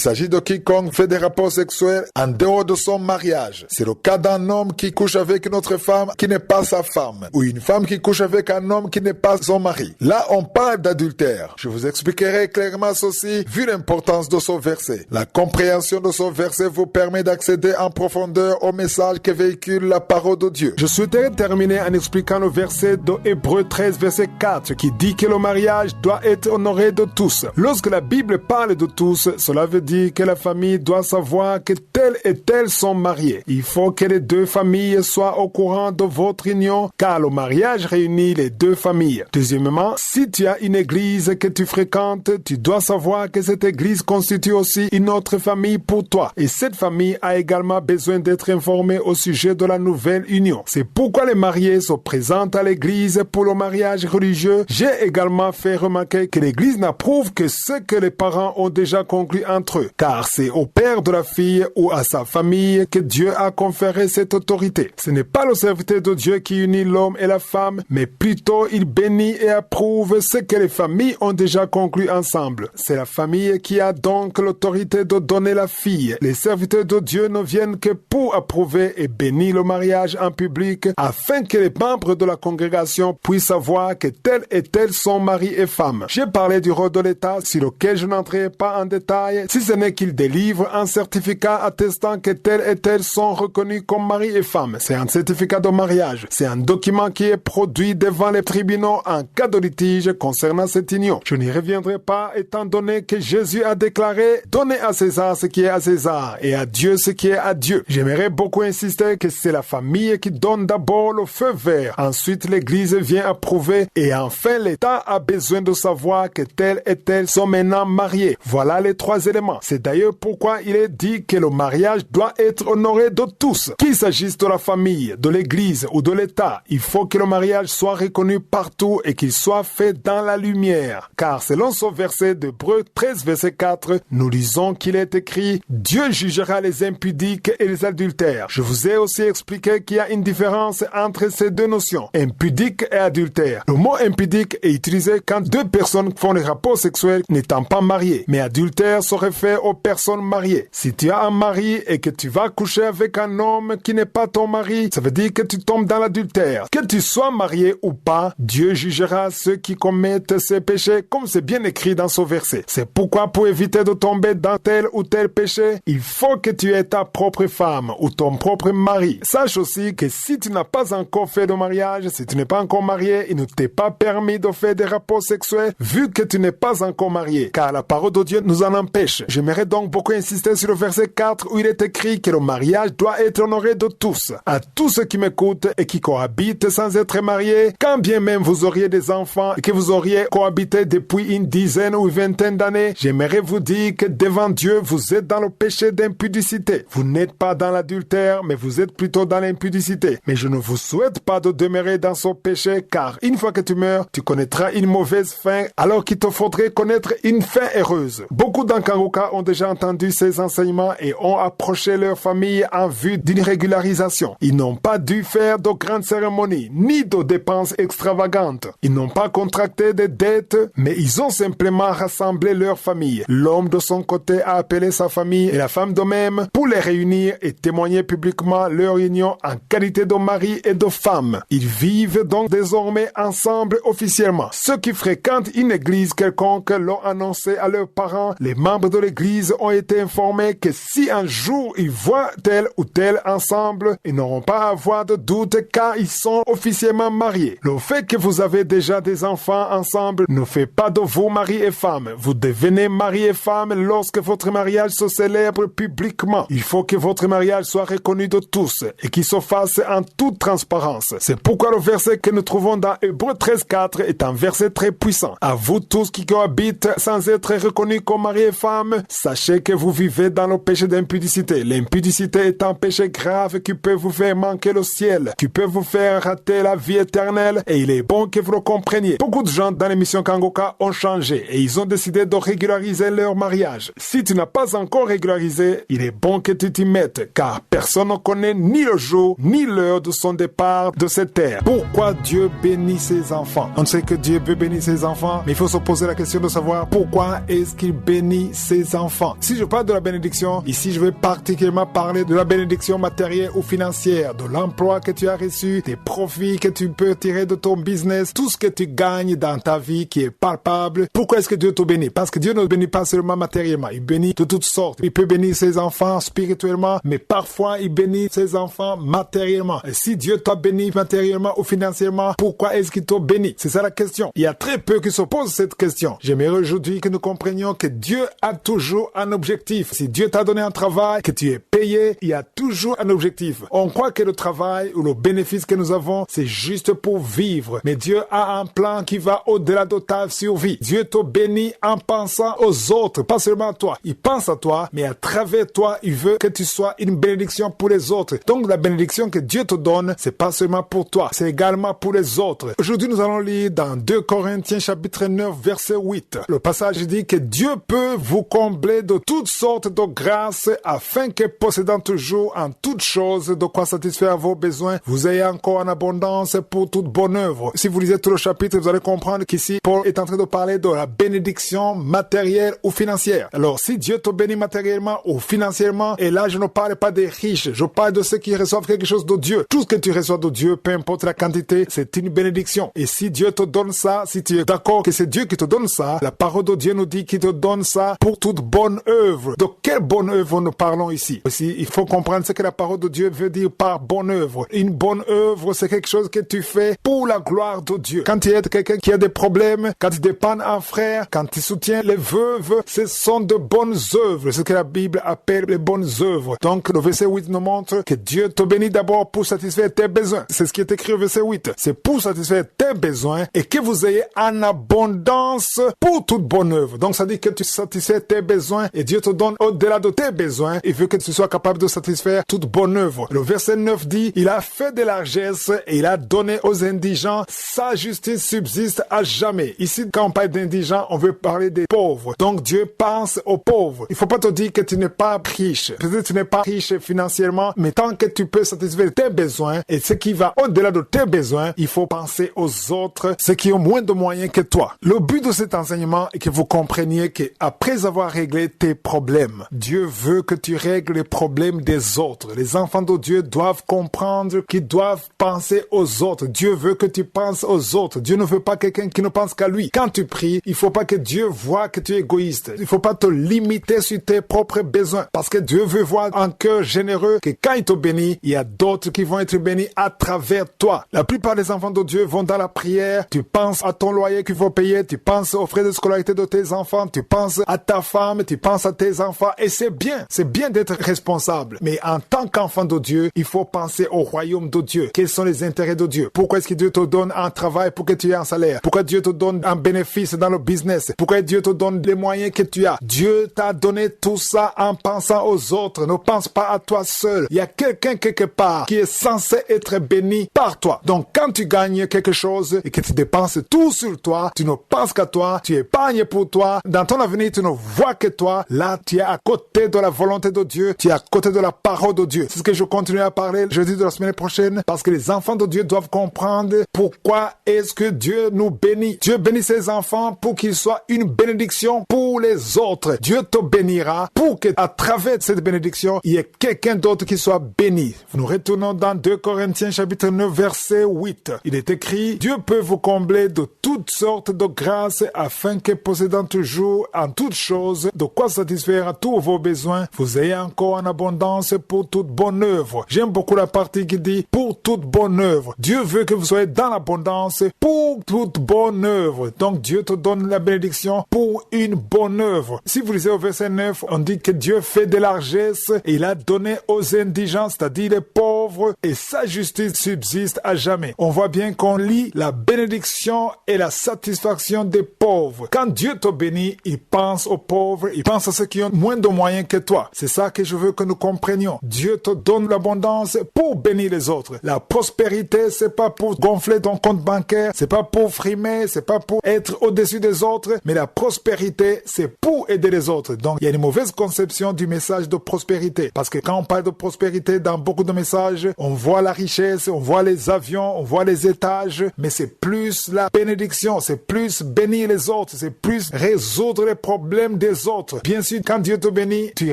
s'agit de quiconque fait des rapports sexuels en dehors de son mariage. C'est le cas d'un homme qui couche avec une autre femme qui n'est pas sa femme, ou une femme qui couche avec un homme qui n'est pas son mari. Là, on parle d'adultère. Je vous expliquerai clairement ceci vu l'importance de ce verset. La compréhension de ce verset vous permet d'accéder en profondeur au message que véhicule la parole de Dieu. Je souhaiterais terminer en expliquant le verset de Hébreux 13, verset 4, qui dit que le mariage doit être honoré de tous. Lorsque la Bible parle de tous, cela veut dire que la famille doit savoir que tels et tels sont mariés. Il faut que les deux familles soient au courant de votre union, car le mariage réunit les deux familles. Deuxièmement, si tu as une église que tu fréquentes, tu dois savoir que cette église constitue aussi une autre famille pour toi. Et cette famille a également besoin d'être informée au sujet de la nouvelle union. C'est pourquoi les mariés se présentent à l'église pour le mariage religieux. J'ai également fait remarquer que l'église n'approuve que ce que les parents ont déjà conclu entre eux, car c'est au père de la fille ou à sa famille que Dieu a conféré cette autorité. Ce n'est pas le serviteur de Dieu qui unit l'homme et la femme, mais plutôt il bénit et approuve ce que les familles ont déjà conclu ensemble. C'est la famille qui a donc l'autorité de donner la fille. Les serviteurs de Dieu ne viennent que pour approuver et bénir le mariage en public, afin que les membres de la congrégation puissent savoir que tel et tel sont mari et femme. J'ai parlé du rôle de l'État, sur lequel je n'entrerai pas en détail, si ce n'est qu'il délivre un certificat attestant que tel et tel sont reconnus comme mari et femme. C'est un certificat de mariage. C'est un document qui est produit devant les tribunaux en cas de litige concernant cette union. Je n'y reviendrai pas étant donné que Jésus a déclaré « Donnez à César ce qui est à César et à Dieu ce qui est à Dieu ». J'aimerais beaucoup insister que c'est la famille qui donne d'abord le feu vert. Ensuite, l'Église vient approuver et enfin l'État a besoin de savoir que tel et tel sont maintenant mariés. Voilà les trois éléments. C'est d'ailleurs pourquoi il est dit que le mariage doit être honoré de tous. Qu'il s'agisse de la famille, de l'Église ou de l'État, il faut que le mariage soit reconnu partout et qu'il soit fait dans la lumière. Car selon ce verset d'Hébreux 13, verset 4, nous lisons qu'il est écrit « Dieu jugera les impudiques et les adultères ». Je vous ai aussi expliqué qu'il y a une différence entre ces deux notions, impudique et adultère. Le mot impudique est utilisé quand deux personnes font des rapports sexuels n'étant pas mariées, mais adultère se réfère aux personnes mariées. Si tu as un mari et que tu vas coucher avec un homme qui n'est pas ton mari, ça veut dire que tu tombes dans l'adultère. Que tu sois marié ou pas, Dieu jugera ceux qui commettent ces péchés comme c'est bien écrit dans ce verset. C'est pourquoi pour éviter de tomber dans tel ou tel péché, il faut que tu aies ta propre femme ou ton propre mari. Sache aussi que si tu n'as pas encore fait de mariage, si tu n'es pas encore marié, il ne t'est pas permis de faire des rapports sexuels vu que tu n'es pas encore marié, car la parole de Dieu nous en empêche. J'aimerais donc beaucoup insister sur le verset 4 où il est écrit que le mariage doit être honoré de tous. À tous ceux qui m'écoutent et qui cohabitent sans être mariés, quand bien même vous auriez des enfants et que vous auriez cohabité depuis une dizaine ou une vingtaine d'années, j'aimerais vous dire que devant Dieu, vous êtes dans le péché d'impudicité. Vous n'êtes pas dans l'adultère, mais vous êtes plutôt dans l'impudicité. Mais je ne vous souhaite pas de demeurer dans ce péché, car une fois que tu meurs, tu connaîtras une mauvaise fin, alors qu'il te faudrait connaître une fin heureuse. Beaucoup d'Ankanguka ont déjà entendu ces enseignements et ont approché leur famille en vue d'une régularisation. Ils n'ont pas dû faire de grandes cérémonies, ni de dépenses extravagantes. Ils n'ont pas contracté de dettes, mais ils ont simplement rassemblé leur famille. L'homme de son côté a appelé sa famille et la femme de même pour les réunir et témoigner publiquement leur union en qualité de mari et de femme. Ils vivent donc désormais ensemble officiellement. Ceux qui fréquentent une église quelconque l'ont annoncé à leurs parents. Les membres de l'église ont été informés que si un jour ils voient tel ou tel ensemble, ils n'auront pas à avoir de doute car ils sont officiellement mariés. Le fait que vous avez déjà des enfants ensemble ne fait pas pas de vous, mari et femme. Vous devenez mari et femme lorsque votre mariage se célèbre publiquement. Il faut que votre mariage soit reconnu de tous et qu'il se fasse en toute transparence. C'est pourquoi le verset que nous trouvons dans Hébreux 13:4 est un verset très puissant. À vous tous qui cohabitent sans être reconnus comme mari et femme, sachez que vous vivez dans le péché d'impudicité. L'impudicité est un péché grave qui peut vous faire manquer le ciel, qui peut vous faire rater la vie éternelle, et il est bon que vous le compreniez. Beaucoup de gens dans l'émission Kangoka ont changé et ils ont décidé de régulariser leur mariage. Si tu n'as pas encore régularisé, il est bon que tu t'y mettes, car personne ne connaît ni le jour ni l'heure de son départ de cette terre. Pourquoi Dieu bénit ses enfants? On sait que Dieu veut bénir ses enfants, mais il faut se poser la question de savoir pourquoi est-ce qu'il bénit ses enfants. Si je parle de la bénédiction, ici je vais particulièrement parler de la bénédiction matérielle ou financière, de l'emploi que tu as reçu, des profits que tu peux tirer de ton business, tout ce que tu gagnes dans ta vie qui est palpable. Pourquoi est-ce que Dieu te bénit? Parce que Dieu ne bénit pas seulement matériellement, il bénit de toutes sortes. Il peut bénir ses enfants spirituellement, mais parfois il bénit ses enfants matériellement. Et si Dieu t'a béni matériellement ou financièrement, pourquoi est-ce qu'il t'a béni? C'est ça la question. Il y a très peu qui se posent cette question. J'aimerais aujourd'hui que nous comprenions que Dieu a toujours un objectif. Si Dieu t'a donné un travail, que tu es payé, il y a toujours un objectif. On croit que le travail ou le bénéfice que nous avons, c'est juste pour vivre. Mais Dieu a un plan qui va au-delà de ta survie. Dieu te bénit en pensant aux autres, pas seulement à toi. Il pense à toi, mais à travers toi, il veut que tu sois une bénédiction pour les autres. Donc la bénédiction que Dieu te donne, c'est pas seulement pour toi, c'est également pour les autres. Aujourd'hui, nous allons lire dans 2 Corinthiens chapitre 9, verset 8. Le passage dit que Dieu peut vous combler de toutes sortes de grâces afin que possédant toujours en toutes choses de quoi satisfaire vos besoins, vous ayez encore en abondance pour toute bonne œuvre. Si vous lisez tout le chapitre, vous allez comprendre qu'ici, Paul est en train de parler de la bénédiction matérielle ou financière. Alors, si Dieu te bénit matériellement ou financièrement, et là, je ne parle pas des riches, je parle de ceux qui reçoivent quelque chose de Dieu. Tout ce que tu reçois de Dieu, peu importe la quantité, c'est une bénédiction. Et si Dieu te donne ça, si tu es d'accord que c'est Dieu qui te donne ça, la parole de Dieu nous dit qu'il te donne ça pour toute bonne œuvre. De quelle bonne œuvre nous parlons ici? Aussi, il faut comprendre ce que la parole de Dieu veut dire par bonne œuvre. Une bonne œuvre, c'est quelque chose que tu fais pour la gloire de Dieu. Quand tu aides quelqu'un qui a des problèmes, quand tu dépannes un frère, quand tu soutiens les veuves, ce sont de bonnes œuvres. C'est ce que la Bible appelle les bonnes œuvres. Donc, le verset 8 nous montre que Dieu te bénit d'abord pour satisfaire tes besoins. C'est ce qui est écrit au verset 8. C'est pour satisfaire tes besoins et que vous ayez en abondance pour toute bonne œuvre. Donc, ça dit que tu satisfais tes besoins et Dieu te donne au-delà de tes besoins. Il veut que tu sois capable de satisfaire toute bonne œuvre. Le verset 9 dit, il a fait de largesse et il a donné aux indigents. Sa justice subsiste à jamais. Ici, quand on parle d'indigents, on veut parler des pauvres. Donc, Dieu pense aux pauvres. Il faut pas te dire que tu n'es pas riche. Peut-être que tu n'es pas riche financièrement, mais tant que tu peux satisfaire tes besoins et ce qui va au-delà de tes besoins, il faut penser aux autres, ceux qui ont moins de moyens que toi. Le but de cet enseignement est que vous compreniez que après avoir réglé tes problèmes, Dieu veut que tu règles les problèmes des autres. Les enfants de Dieu doivent comprendre qu'ils doivent penser aux autres. Dieu veut que tu penses aux autres. Dieu ne veut pas quelqu'un qui ne pense qu'à lui. Quand tu pries, il faut pas que Dieu voit que tu es égoïste. Il faut pas te limiter sur tes propres besoins. Parce que Dieu veut voir un cœur généreux que quand il te bénit, il y a d'autres qui vont être bénis à travers toi. La plupart des enfants de Dieu vont dans la prière. Tu penses à ton loyer qu'il faut payer. Tu penses aux frais de scolarité de tes enfants. Tu penses à ta femme. Tu penses à tes enfants. Et c'est bien. C'est bien d'être responsable. Mais en tant qu'enfant de Dieu, il faut penser au royaume de Dieu. Quels sont les intérêts de Dieu? Pourquoi est-ce que Dieu te donne un travail pour que tu aies un salaire? Pourquoi Dieu te donne un bénéfice dans le business? Pourquoi Dieu te donne les moyens que tu as? Dieu t'a donné tout ça en pensant aux autres. Ne pense pas à toi seul. Il y a quelqu'un quelque part qui est censé être béni par toi. Donc quand tu gagnes quelque chose et que tu dépenses tout sur toi, tu ne penses qu'à toi, tu épargnes pour toi, dans ton avenir tu ne vois que toi, là tu es à côté de la volonté de Dieu, tu es à côté de la parole de Dieu. C'est ce que je continue à parler jeudi de la semaine prochaine, parce que les enfants de Dieu doivent comprendre pourquoi est-ce que Dieu nous bénit. Dieu bénit ses enfants pour qu'ils soient une bénédiction pour les autres. Dieu te bénira pour que à travers cette bénédiction, il y ait quelqu'un d'autre qui soit béni. Nous retournons dans 2 Corinthiens chapitre 9 verset 8. Il est écrit, Dieu peut vous combler de toutes sortes de grâces afin que possédant toujours en toutes choses de quoi satisfaire à tous vos besoins, vous ayez encore en abondance pour toute bonne œuvre. J'aime beaucoup la partie qui dit pour toute bonne œuvre. Dieu veut que vous soyez dans l'abondance pour toute bonne œuvre. Donc Donc Dieu te donne la bénédiction pour une bonne œuvre. Si vous lisez au verset 9, on dit que Dieu fait des largesses et il a donné aux indigents, c'est-à-dire les pauvres, et sa justice subsiste à jamais. On voit bien qu'on lit la bénédiction et la satisfaction des pauvres. Quand Dieu te bénit, il pense aux pauvres, il pense à ceux qui ont moins de moyens que toi. C'est ça que je veux que nous comprenions. Dieu te donne l'abondance pour bénir les autres. La prospérité, c'est pas pour gonfler ton compte bancaire, c'est pas pour frimer, c'est pas pour être au-dessus des autres, mais la prospérité, c'est pour aider les autres. Donc, il y a une mauvaise conception du message de prospérité. Parce que quand on parle de prospérité, dans beaucoup de messages, on voit la richesse, on voit les avions, on voit les étages, mais c'est plus la bénédiction, c'est plus bénir les autres, c'est plus résoudre les problèmes des autres. Bien sûr, quand Dieu te bénit, tu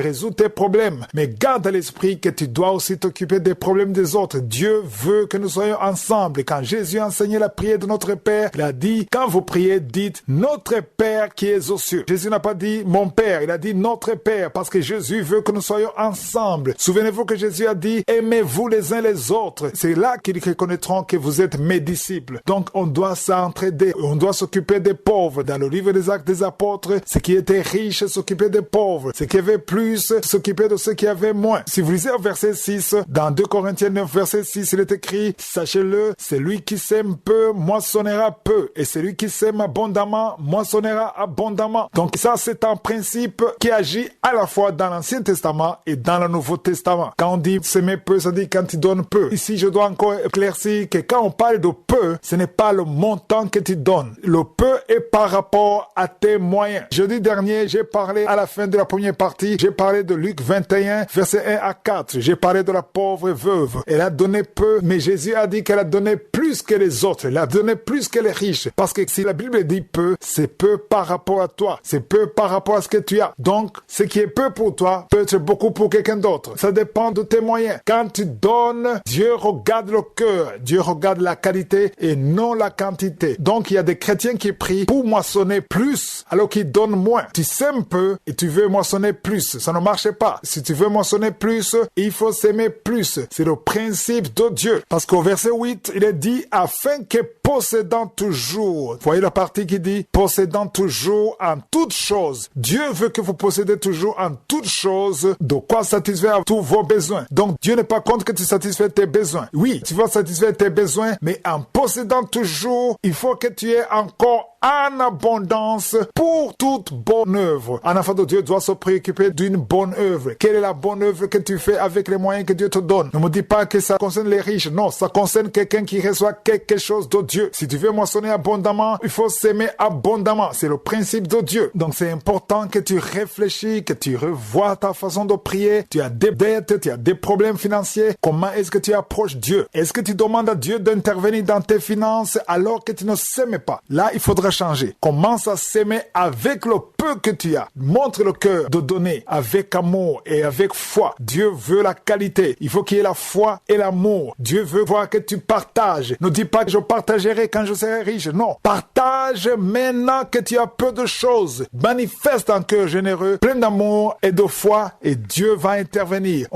résous tes problèmes, mais garde à l'esprit que tu dois aussi t'occuper des problèmes des autres. Dieu veut que nous soyons ensemble. Quand Jésus a enseigné la prière de notre Père, il a dit, quand vous priez, dites, notre Père qui est aux cieux. Jésus n'a pas dit mon Père, il a dit notre Père, parce que Jésus veut que nous soyons ensemble. Souvenez-vous que Jésus a dit, aimez-vous les uns les autres. C'est là qu'ils reconnaîtront que vous êtes mes disciples. Donc, on doit s'entraider, on doit s'occuper des pauvres. Dans le livre des Actes des Apôtres, ceux qui étaient riches s'occupaient des pauvres. Ceux qui avaient plus s'occupaient de ceux qui avaient moins. Si vous lisez au verset 6, dans 2 Corinthiens 9, verset 6, il est écrit, sachez-le, celui qui sème peu, moissonnera peu. Et celui qui sème abondamment, moissonnera abondamment. Donc ça, c'est un principe qui agit à la fois dans l'Ancien Testament et dans le Nouveau Testament. Quand on dit semer peu, ça dit quand tu donnes peu. Ici, je dois encore éclaircir que quand on parle de peu, ce n'est pas le montant que tu donnes. Le peu est par rapport à tes moyens. Jeudi dernier, j'ai parlé à la fin de la première partie, j'ai parlé de Luc 21, verset 1 à 4. J'ai parlé de la pauvre veuve. Elle a donné peu, mais Jésus a dit qu'elle a donné plus que les autres. Elle a donné plus que les riches. Parce que si la Bible dit peu, c'est peu par rapport à toi. C'est peu par rapport à ce que tu as. Donc, ce qui est peu pour toi peut être beaucoup pour quelqu'un d'autre. Ça dépend de tes moyens. Quand tu donnes, Dieu regarde le cœur. Dieu regarde la qualité et non la quantité. Donc, il y a des chrétiens qui prient pour moissonner plus alors qu'ils donnent moins. Tu sèmes peu et tu veux moissonner plus. Ça ne marche pas. Si tu veux moissonner plus, il faut s'aimer plus. C'est le principe de Dieu. Parce qu'au verset 8, il est dit, afin que possédant toujours. Vous voyez la partie qui dit, possédant toujours en toutes choses. Dieu veut que vous possédez toujours en toutes choses de quoi satisfaire tous vos besoins. Donc, Dieu n'est pas contre que tu satisfais tes besoins. Oui, tu vas satisfaire tes besoins, mais en possédant toujours, il faut que tu aies encore en abondance pour toute bonne œuvre. Un enfant de Dieu doit se préoccuper d'une bonne œuvre. Quelle est la bonne œuvre que tu fais avec les moyens que Dieu te donne? Ne me dis pas que ça concerne les riches. Non, ça concerne quelqu'un qui reçoit quelque chose de Dieu. Si tu veux moissonner abondamment, il faut s'aimer abondamment. C'est le principe de Dieu. Donc c'est important que tu réfléchis, que tu revois ta façon de prier. Tu as des dettes, tu as des problèmes financiers. Comment est-ce que tu approches Dieu? Est-ce que tu demandes à Dieu d'intervenir dans tes finances alors que tu ne s'aimes pas? Là, il faudra changer. Commence à s'aimer avec le peu que tu as. Montre le cœur de donner avec amour et avec foi. Dieu veut la qualité. Il faut qu'il y ait la foi et l'amour. Dieu veut voir que tu partages. Ne dis pas que je partagerai quand je serai riche. Non. Partage maintenant que tu as peu de choses. Manifeste un cœur généreux, plein d'amour et de foi et Dieu va intervenir.